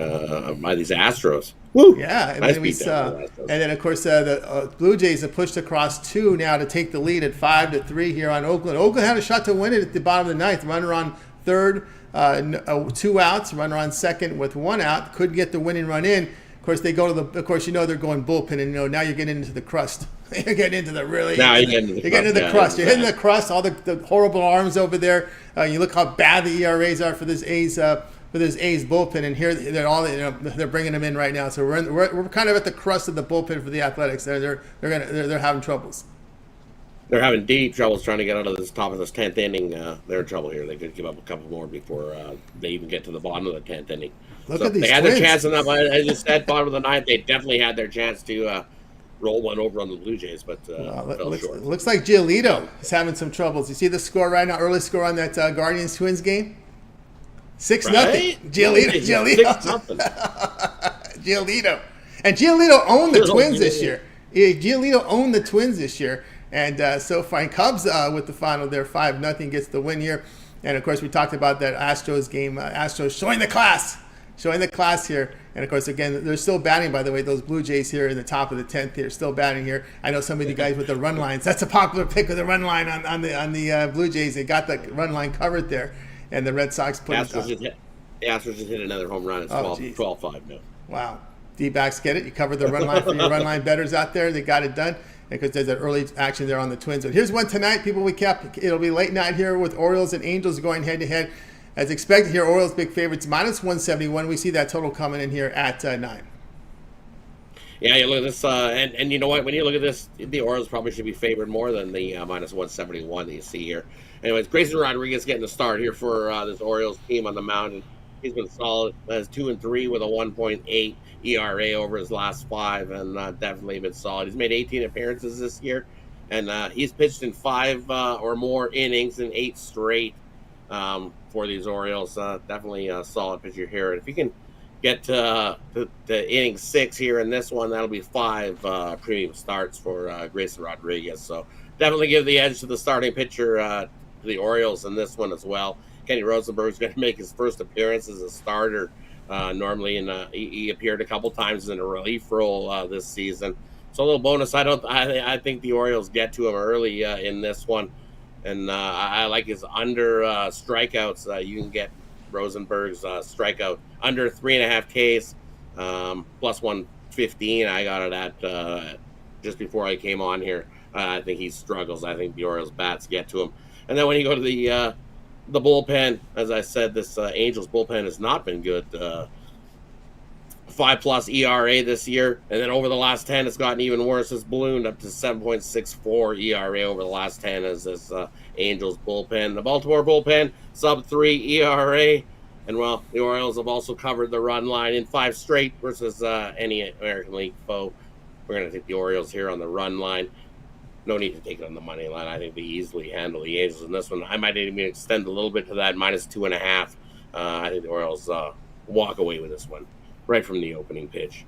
by these Astros. Woo! Yeah, and nice then we saw, and then of course the Blue Jays have pushed across 2 now to take the lead at 5-3 here on Oakland. Oakland had a shot to win it at the bottom of the 9th. Runner on third, 2 outs. Runner on second with 1 out. Couldn't get the winning run in. Of course they go to the. Of course they're going bullpen, and now you're getting into the crust. You're getting into the really. Now you're getting into the crust. You're hitting the crust. All the horrible arms over there. You look how bad the ERAs are for this A's. For this A's bullpen, and here they're bringing them in right now. So we're kind of at the crust of the bullpen for the Athletics. They're having troubles. they're having deep troubles trying to get out of this top of this 10th inning. They're in trouble here. They could give up a couple more before they even get to the bottom of the 10th inning. Look So at these they had Twins. their chance in that. As you said, bottom of the ninth, they definitely had their chance to roll one over on the Blue Jays, but fell short. Looks like Giolito is having some troubles. You see the score right now, early score on that Guardians Twins game? 6-0. Right? Giolito. 6-0. Giolito. And Giolito owned the Twins this year. Yeah, Giolito owned the Twins this year. And so fine. Cubs with the final there, 5-0 gets the win here. And, of course, we talked about that Astros game. Astros showing the class here. And, of course, again, they're still batting, by the way, those Blue Jays here in the top of the 10th here, still batting here. I know some of you guys with the run lines. That's a popular pick with the run line on the Blue Jays. They got the run line covered there. And the Red Sox put it up. The Astros just hit another home run. It's 12-5 now. Wow. D-backs get it. You covered the run line for your run line bettors out there. They got it done. Because there's that early action there on the Twins. But here's one tonight, people. We kept. It'll be late night here with Orioles and Angels going head-to-head. As expected here, Orioles big favorites, -171. We see that total coming in here at 9. Yeah, you look at this, and you know what? When you look at this, the Orioles probably should be favored more than the -171 that you see here. Anyways, Grayson Rodriguez getting the start here for this Orioles team on the mound. He's been solid. Has 2-3 with a 1.8 ERA over his last 5, and definitely been solid. He's made 18 appearances this year, and he's pitched in 5 or more innings in 8 straight for these Orioles. Definitely a solid pitcher here. And if you can get to inning 6 here in this one, that'll be 5 premium starts for Grayson Rodriguez. So definitely give the edge to the starting pitcher to the Orioles in this one as well. Kenny Rosenberg's going to make his first appearance as a starter. Normally, he appeared a couple times in a relief role this season. So a little bonus. I think the Orioles get to him early in this one, and I like his under strikeouts. You can get Rosenberg's strikeout under 3.5 Ks, plus 115. I got it at just before I came on here. I think he struggles. I think the Orioles bats get to him, and then when you go to the bullpen, as I said, this Angels bullpen has not been good. 5+ ERA this year, and then over the last 10, it's gotten even worse. It's ballooned up to 7.64 ERA over the last 10 as this Angels bullpen. The Baltimore bullpen, sub-3 ERA, and well, the Orioles have also covered the run line in 5 straight versus any American League foe. We're going to take the Orioles here on the run line. No need to take it on the money line. I think they easily handle the Angels in this one. I might even extend a little bit to that, -2.5. I think the Orioles walk away with this one right from the opening pitch.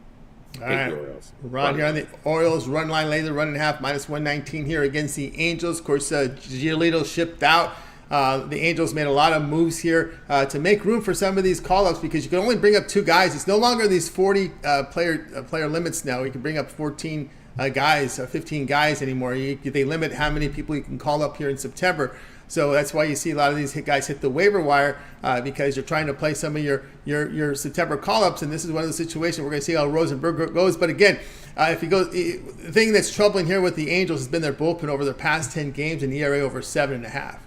All right. Right here on the Orioles run line, later run and a half, -119 here against the Angels. Of course, Giolito shipped out. The Angels made a lot of moves here to make room for some of these call-ups because you can only bring up 2 guys. It's no longer these 40 player limits now. You can bring up 14 guys, 15 guys anymore. They limit how many people you can call up here in September. So that's why you see a lot of these guys hit the waiver wire because you're trying to play some of your September call-ups, and this is one of the situations we're going to see how Rosenberg goes. But again, if he goes, the thing that's troubling here with the Angels has been their bullpen over the past 10 games, and ERA over 7.5.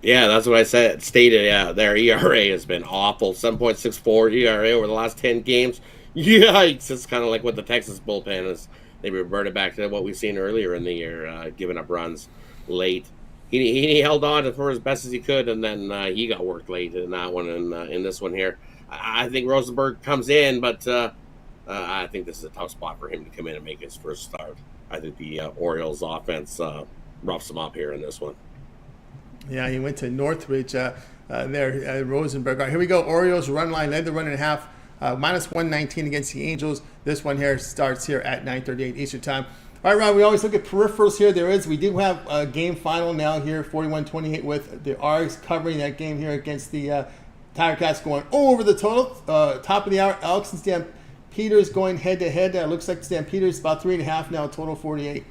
Yeah, that's what I stated. Yeah, their ERA has been awful. 7.64 ERA over the last 10 games. Yikes! It's kind of like what the Texas bullpen is. They reverted back to what we've seen earlier in the year, giving up runs late. He held on for as best as he could, and then he got worked late in that one and in this one here. I think Rosenberg comes in, but I think this is a tough spot for him to come in and make his first start. I think the Orioles offense roughs him up here in this one. Yeah, he went to Northridge Rosenberg. All right, here we go. Orioles run line, led the run and a half. -119 against the Angels. This one here starts here at 9:38 Eastern Time. All right, Ron, we always look at peripherals here. We do have a game final now here, 41-28 with the R's covering that game here against the Tiger Cats going over the total. Top of the hour, Elks and Stampeders going head-to-head. Looks like Stampeders about 3.5 now, total 48.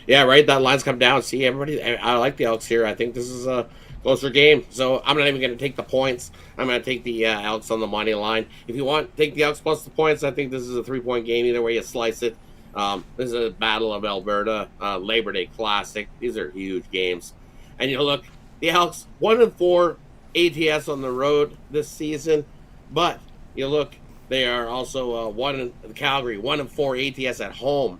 Yeah, right. That line's come down. See, everybody, I like the Elks here. I think this is a closer game. So I'm not even going to take the points. I'm going to take the Elks on the money line. If you want, take the Elks plus the points. I think this is a 3-point game. Either way you slice it. This is a Battle of Alberta, Labor Day Classic. These are huge games. And you look, the Elks, 1-4 ATS on the road this season. But you look, they are also Calgary, 1-4 ATS at home.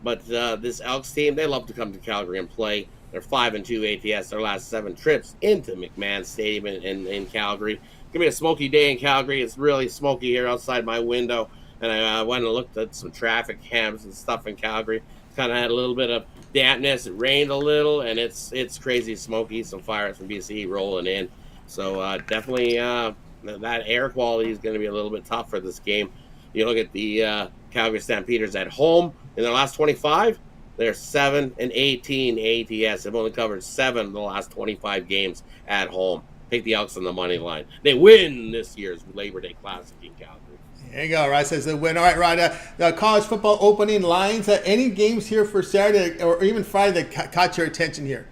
But this Elks team, they love to come to Calgary and play. They're 5-2 ATS. Their last 7 trips into McMahon Stadium in Calgary. It's gonna be a smoky day in Calgary. It's really smoky here outside my window, and I went and looked at some traffic cams and stuff in Calgary. Kind of had a little bit of dampness. It rained a little, and it's crazy smoky. Some fires from BC rolling in. So definitely that air quality is going to be a little bit tough for this game. You look at the Calgary Stampeders at home in their last 25. They're 7-18 ATS. They've only covered 7 of the last 25 games at home. Take the Elks on the money line. They win this year's Labor Day Classic in Calgary. There you go. Rod says the win. All right, Rod. The college football opening lines. Any games here for Saturday or even Friday that caught your attention here?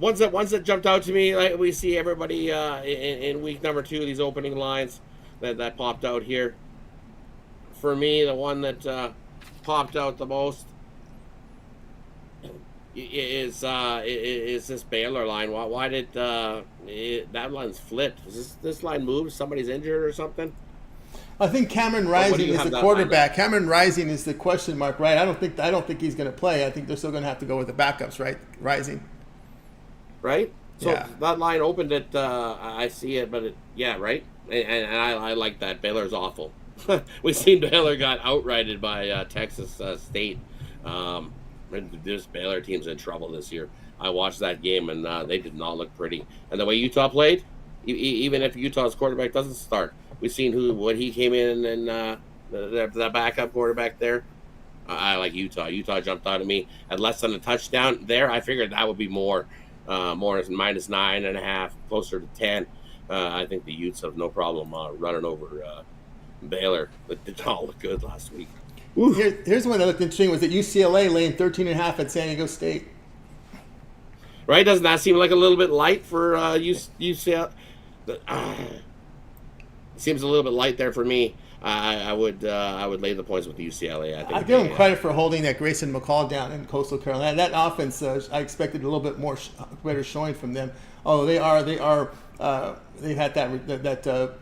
Ones that jumped out to me, like we see everybody in week number 2, these opening lines that popped out here. For me, the one that popped out the most is this Baylor line. Why did that line's flipped? Is this line moved? Somebody's injured or something? I think Cameron Rising is the quarterback. Cameron Rising is the question mark, right? I don't think he's going to play. I think they're still going to have to go with the backups, right? Rising. Right? So yeah. That line opened at, I see it, but right? And I like that. Baylor's awful. We seen Baylor got outrighted by Texas State. This Baylor team's in trouble this year. I watched that game, and they did not look pretty. And the way Utah played, even if Utah's quarterback doesn't start, we've seen what he came in and the backup quarterback there. I like Utah. Utah jumped out at me at less than a touchdown there. I figured that would be more minus 9.5, closer to 10. I think the Utes have no problem running over Baylor. But did not look good last week. Here's one that looked interesting was that UCLA laying 13.5 at San Diego State. Right? Doesn't that seem like a little bit light for UCLA? Seems a little bit light there for me. I would lay the points with UCLA. I give them credit for holding that Grayson McCall down in Coastal Carolina. That offense, I expected a little bit more better showing from them. Oh, they are. They've had that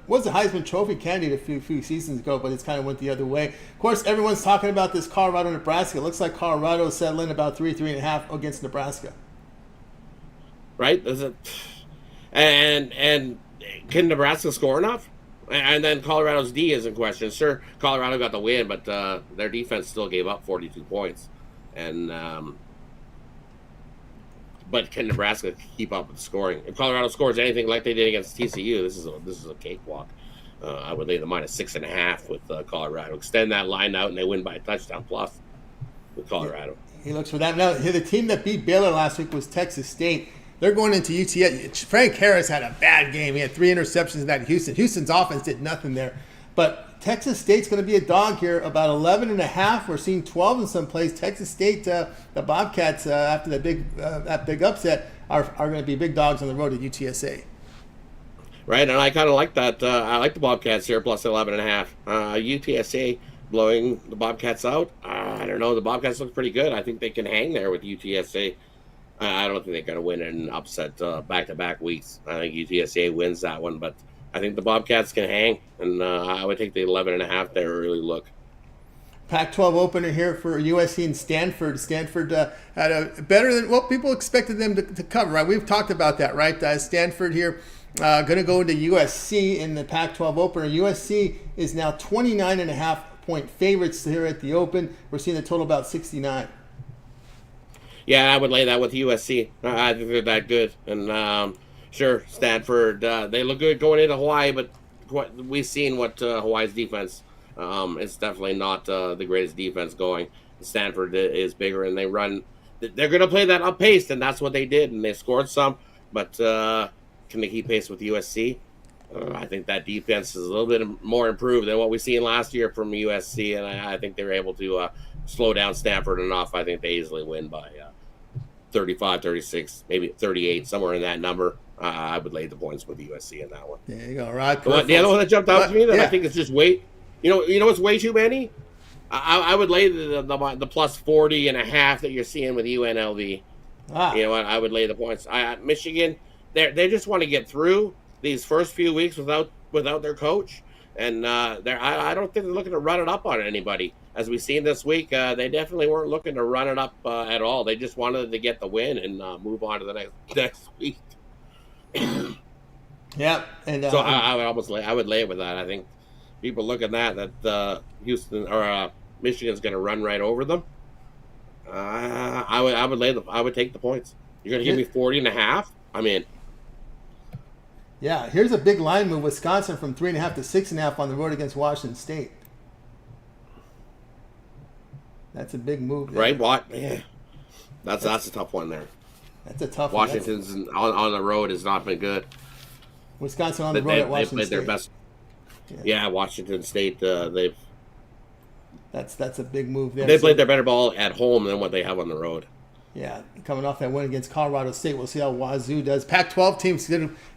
was the Heisman Trophy candidate a few seasons ago, but it's kind of went the other way. Of course, everyone's talking about this Colorado-Nebraska. It looks like Colorado settling about 3.5 against Nebraska. Right? And can Nebraska score enough? And then Colorado's D is in question. Sure, Colorado got the win, but their defense still gave up 42 points. And but can Nebraska keep up with the scoring? If Colorado scores anything like they did against TCU, this is a cakewalk. I would lay the minus 6.5 with Colorado. Extend that line out, and they win by a touchdown plus with Colorado. He looks for that. Now, the team that beat Baylor last week was Texas State. They're going into UTS. Frank Harris had a bad game. He had 3 interceptions in that Houston. Houston's offense did nothing there. But Texas State's going to be a dog here, about 11.5. We're seeing 12 in some place. Texas State, the Bobcats, after that big upset, are going to be big dogs on the road at UTSA. Right, and I kind of like that. I like the Bobcats here, plus 11.5. UTSA blowing the Bobcats out. I don't know. The Bobcats look pretty good. I think they can hang there with UTSA. I don't think they're going to win an upset back-to-back weeks. I think UTSA wins that one, but I think the Bobcats can hang, and I would take the 11.5 there early look. Pac-12 opener here for USC and Stanford. Stanford had a better than what people expected them to cover. Right, we've talked about that, right? Stanford here going to go into USC in the Pac-12 opener. USC is now 29.5-point favorites here at the Open. We're seeing a total about 69. Yeah, I would lay that with USC. I think they're that good. And sure, Stanford, they look good going into Hawaii, but we've seen what Hawaii's defense, it's definitely not the greatest defense going. Stanford is bigger, and they're going to play that up paced, and that's what they did, and they scored some. But can they keep pace with USC? I think that defense is a little bit more improved than what we've seen last year from USC, and I think they were able to slow down Stanford enough. I think they easily win by 35, 36, maybe 38, somewhere in that number. I would lay the points with USC in that one. There you go, Rod. The other one that jumped out to me that I think is just way, you know what's way too many? I would lay the plus 40.5 that you're seeing with UNLV. You know what? I would lay the points. Michigan, they just want to get through these first few weeks without their coach, and I don't think they're looking to run it up on anybody. as we've seen this week, they definitely weren't looking to run it up at all. They just wanted to get the win and move on to the next week. Yeah, and so I would lay it with that. I think people look at that Houston or Michigan's going to run right over them. I would take the points. You're going to give me 40.5? I'm in. Yeah, here's a big line move. Wisconsin from 3.5 to 6.5 on the road against Washington State. That's a big move there. Right? What? Yeah. That's a tough one there. That's a tough one. Washington's on the road has not been good. Wisconsin on the road at Washington State. They played their State. best. Yeah, Washington State, they've... That's a big move there. They played their better ball at home than what they have on the road. Yeah, coming off that win against Colorado State. We'll see how Wazoo does. Pac-12 teams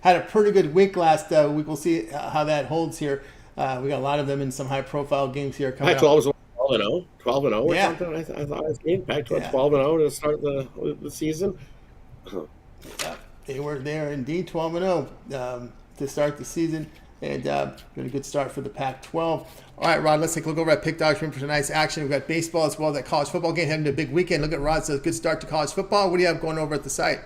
had a pretty good week last week. We'll see how that holds here. We got a lot of them in some high-profile games here coming Pac-12 up. was 12-0 or something. I thought I was seeing Pac-12 12-0 to start the season. Yeah, they were there indeed, 12-0 to start the season. And been a good start for the Pac-12. All right, Rod, let's take a look over at Pick Dogs for tonight's action. We've got baseball as well as that college football game heading to a big weekend. Look at Rod's good start to college football. What do you have going over at the site?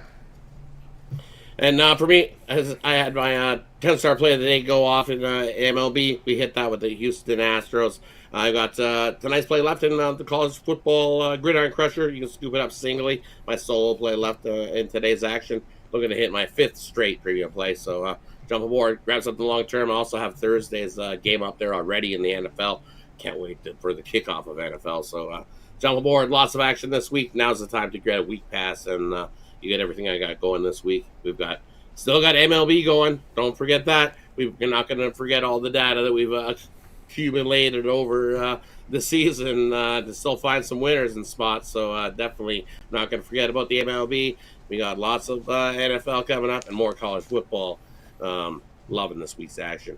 And for me, as I had my 10-star play of the day go off in MLB. We hit that with the Houston Astros. I got tonight's play left in the college football Gridiron Crusher. You can scoop it up singly. My solo play left in today's action. Looking to hit my 5th straight premium play. So jump aboard, grab something long term. I also have Thursday's game up there already in the NFL. Can't wait for the kickoff of NFL. So jump aboard. Lots of action this week. Now's the time to get a week pass, and you get everything I got going this week. We've still got MLB going. Don't forget that. We're not going to forget all the data that we've accumulated over the season to still find some winners and spots. So definitely not going to forget about the MLB. We got lots of NFL coming up and more college football. Loving this week's action.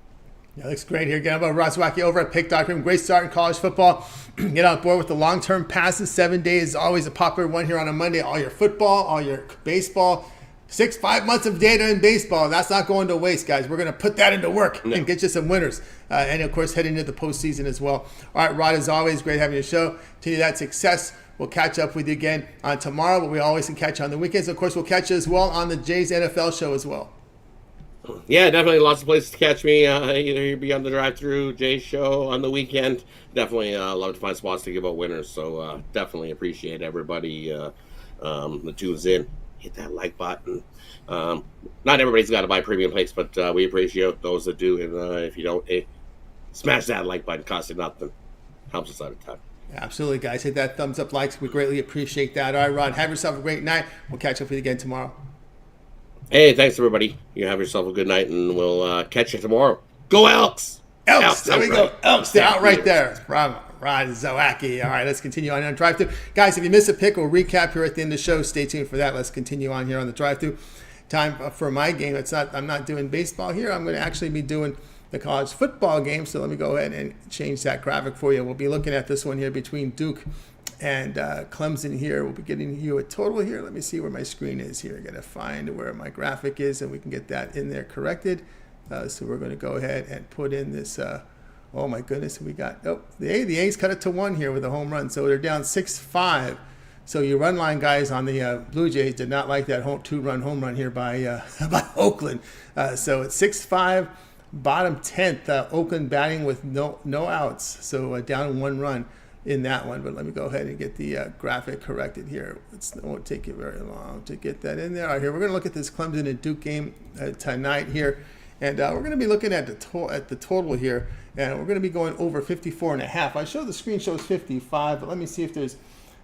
Yeah, looks great here. Get about Roswacki over at Pick.com. Great start in college football. Get on board with the long-term passes. 7 days is always a popular one here on a Monday. All your football, all your baseball. 5 months of data in baseball. That's not going to waste, guys. We're going to put that into work and get you some winners. And, of course, heading into the postseason as well. All right, Rod, as always, great having your show. Continue that success. We'll catch up with you again on tomorrow, but we always can catch you on the weekends. Of course, we'll catch you as well on the Jays NFL show as well. Yeah, definitely lots of places to catch me. Either be on the drive-through Jay's show on the weekend. Definitely love to find spots to give out winners. So definitely appreciate everybody that tunes in. Hit that like button. Not everybody's got to buy premium plates, but we appreciate those that do. And if you don't, smash that like button. Costs you nothing. Helps us out a ton. Absolutely, guys. Hit that thumbs up, likes. We greatly appreciate that. All right, Ron, have yourself a great night. We'll catch up with you again tomorrow. Hey, thanks, everybody. You have yourself a good night, and we'll catch you tomorrow. Go Elks! Elks! There we go. Elks, they're out right there. From Rod Zawacki. All right, let's continue on drive-thru. Guys, if you miss a pick, we'll recap here at the end of the show. Stay tuned for that. Let's continue on here on the drive-thru. Time for my game. I'm not doing baseball here. I'm going to actually be doing the college football game. So let me go ahead and change that graphic for you. We'll be looking at this one here between Duke and Clemson here. We'll be getting you a total here. Let me see where my screen is here. I got to find where my graphic is, and we can get that in there corrected. So we're going to go ahead and put in this. Oh my goodness, we got the A's cut it to 1 here with a home run. So they're down 6-5. So your run line guys on the Blue Jays did not like that 2-run home run here by Oakland. So it's 6-5. Bottom 10th, Oakland batting with no outs. So down 1 run in that one. But let me go ahead and get the graphic corrected here. It won't take you very long to get that in there. All right, here we're going to look at this Clemson and Duke game tonight here. And we're going to be looking at the total here. And we're going to be going over 54.5. I show the screen shows 55, but let me see if there's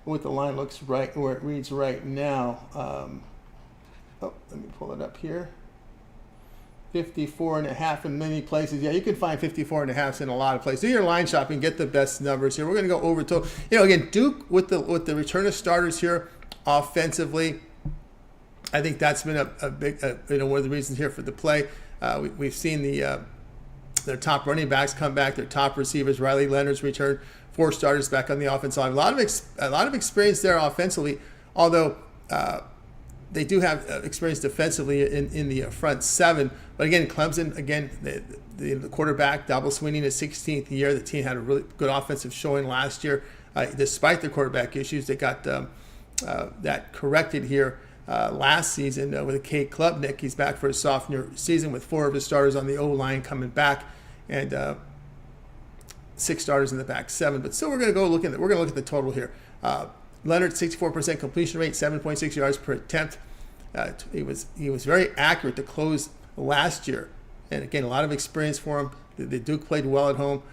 what the line looks right, where it reads right now. Let me pull it up here. 54.5 in many places. Yeah, you can find 54.5 in a lot of places. Do your line shopping, get the best numbers here. We're going to go over total. Again, Duke with the return of starters here offensively. I think that's been a big, one of the reasons here for the play. We've seen their top running backs come back, their top receivers. Riley Leonard's returned, 4 starters back on the offensive line. A lot of experience there offensively, although they do have experience defensively in the front 7. But again, Clemson, again, the quarterback, Double Sweeney in his 16th year. The team had a really good offensive showing last year. Despite their quarterback issues, they got that corrected here last season with Kate Klubnik. He's back for his sophomore season with 4 of his starters on the O-line coming back, and 6 starters in the back 7. But still, we're going to look at the total here. Leonard, 64% completion rate, 7.6 yards per attempt. He was very accurate to close last year, and again, a lot of experience for him. The Duke played well at home,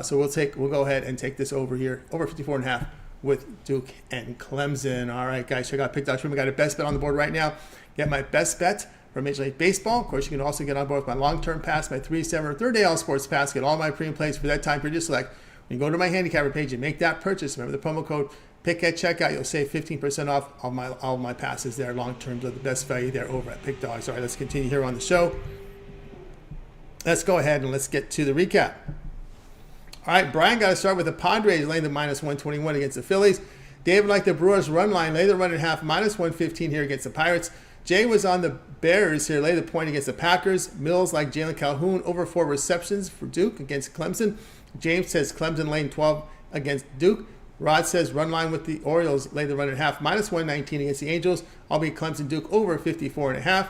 so we'll go ahead and take this over here, over 54.5 with Duke and Clemson. All right, guys, check out pick.com. We got a best bet on the board right now. Get my best bet for Major League Baseball. Of course, you can also get on board with my long-term pass, my 3-7 or 3rd day all sports pass. Get all my premium plays for that time period you select. When you go to my handicapper page and make that purchase, remember the promo code PICK at checkout. You'll save 15% off all my passes there. Long terms are the best value there over at Pick Dogs. All right, let's continue here on the show. Let's go ahead and let's get to the recap. All right, Brian got to start with the Padres laying the -121 against the Phillies. David liked the Brewers run line, lay the run at half, -115 here against the Pirates. Jay was on the Bears here, lay the point against the Packers. Mills like Jalen Calhoun, over 4 receptions for Duke against Clemson. James says Clemson laying 12 against Duke. Rod says run line with the Orioles, lay the run at half, -119 against the Angels. I'll be Clemson Duke over 54.5.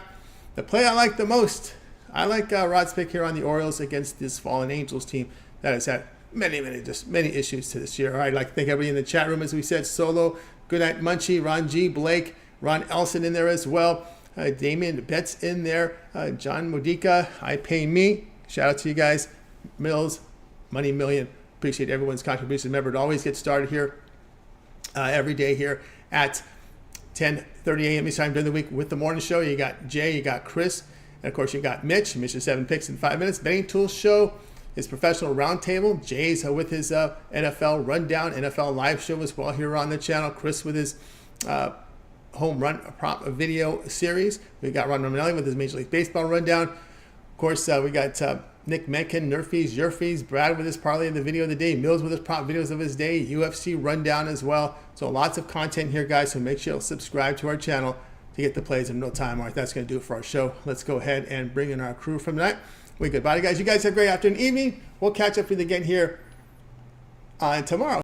The play I like the most, I like Rod's pick here on the Orioles against this fallen Angels team that has had many issues to this year. All right, I'd like to thank everybody in the chat room, as we said. Solo, Good Night Munchie, Ron G, Blake, Ron Elson in there as well. Damien Betts in there. John Modica, I Pay Me. Shout out to you guys. Mills, Money Million. Appreciate everyone's contribution. Remember to always get started here every day here at 10:30 a.m. Eastern time during the week with the morning show. You got Jay, you got Chris, and of course you got Mitch. Mitch's 7 picks in 5 minutes. Betting Tools Show, his professional roundtable. Jay's with his NFL rundown, NFL live show as well here on the channel. Chris with his home run prop video series. We got Ron Romanelli with his Major League Baseball rundown. Of course, we got Nick Menken, Nerfies, Yerfies, Brad with his parlay of the video of the day, Mills with his prop videos of his day, UFC rundown as well. So lots of content here, guys. So make sure you'll subscribe to our channel to get the plays in no time. All right, that's going to do it for our show. Let's go ahead and bring in our crew from tonight. Goodbye, guys. You guys have a great afternoon, evening. We'll catch up with you again here tomorrow.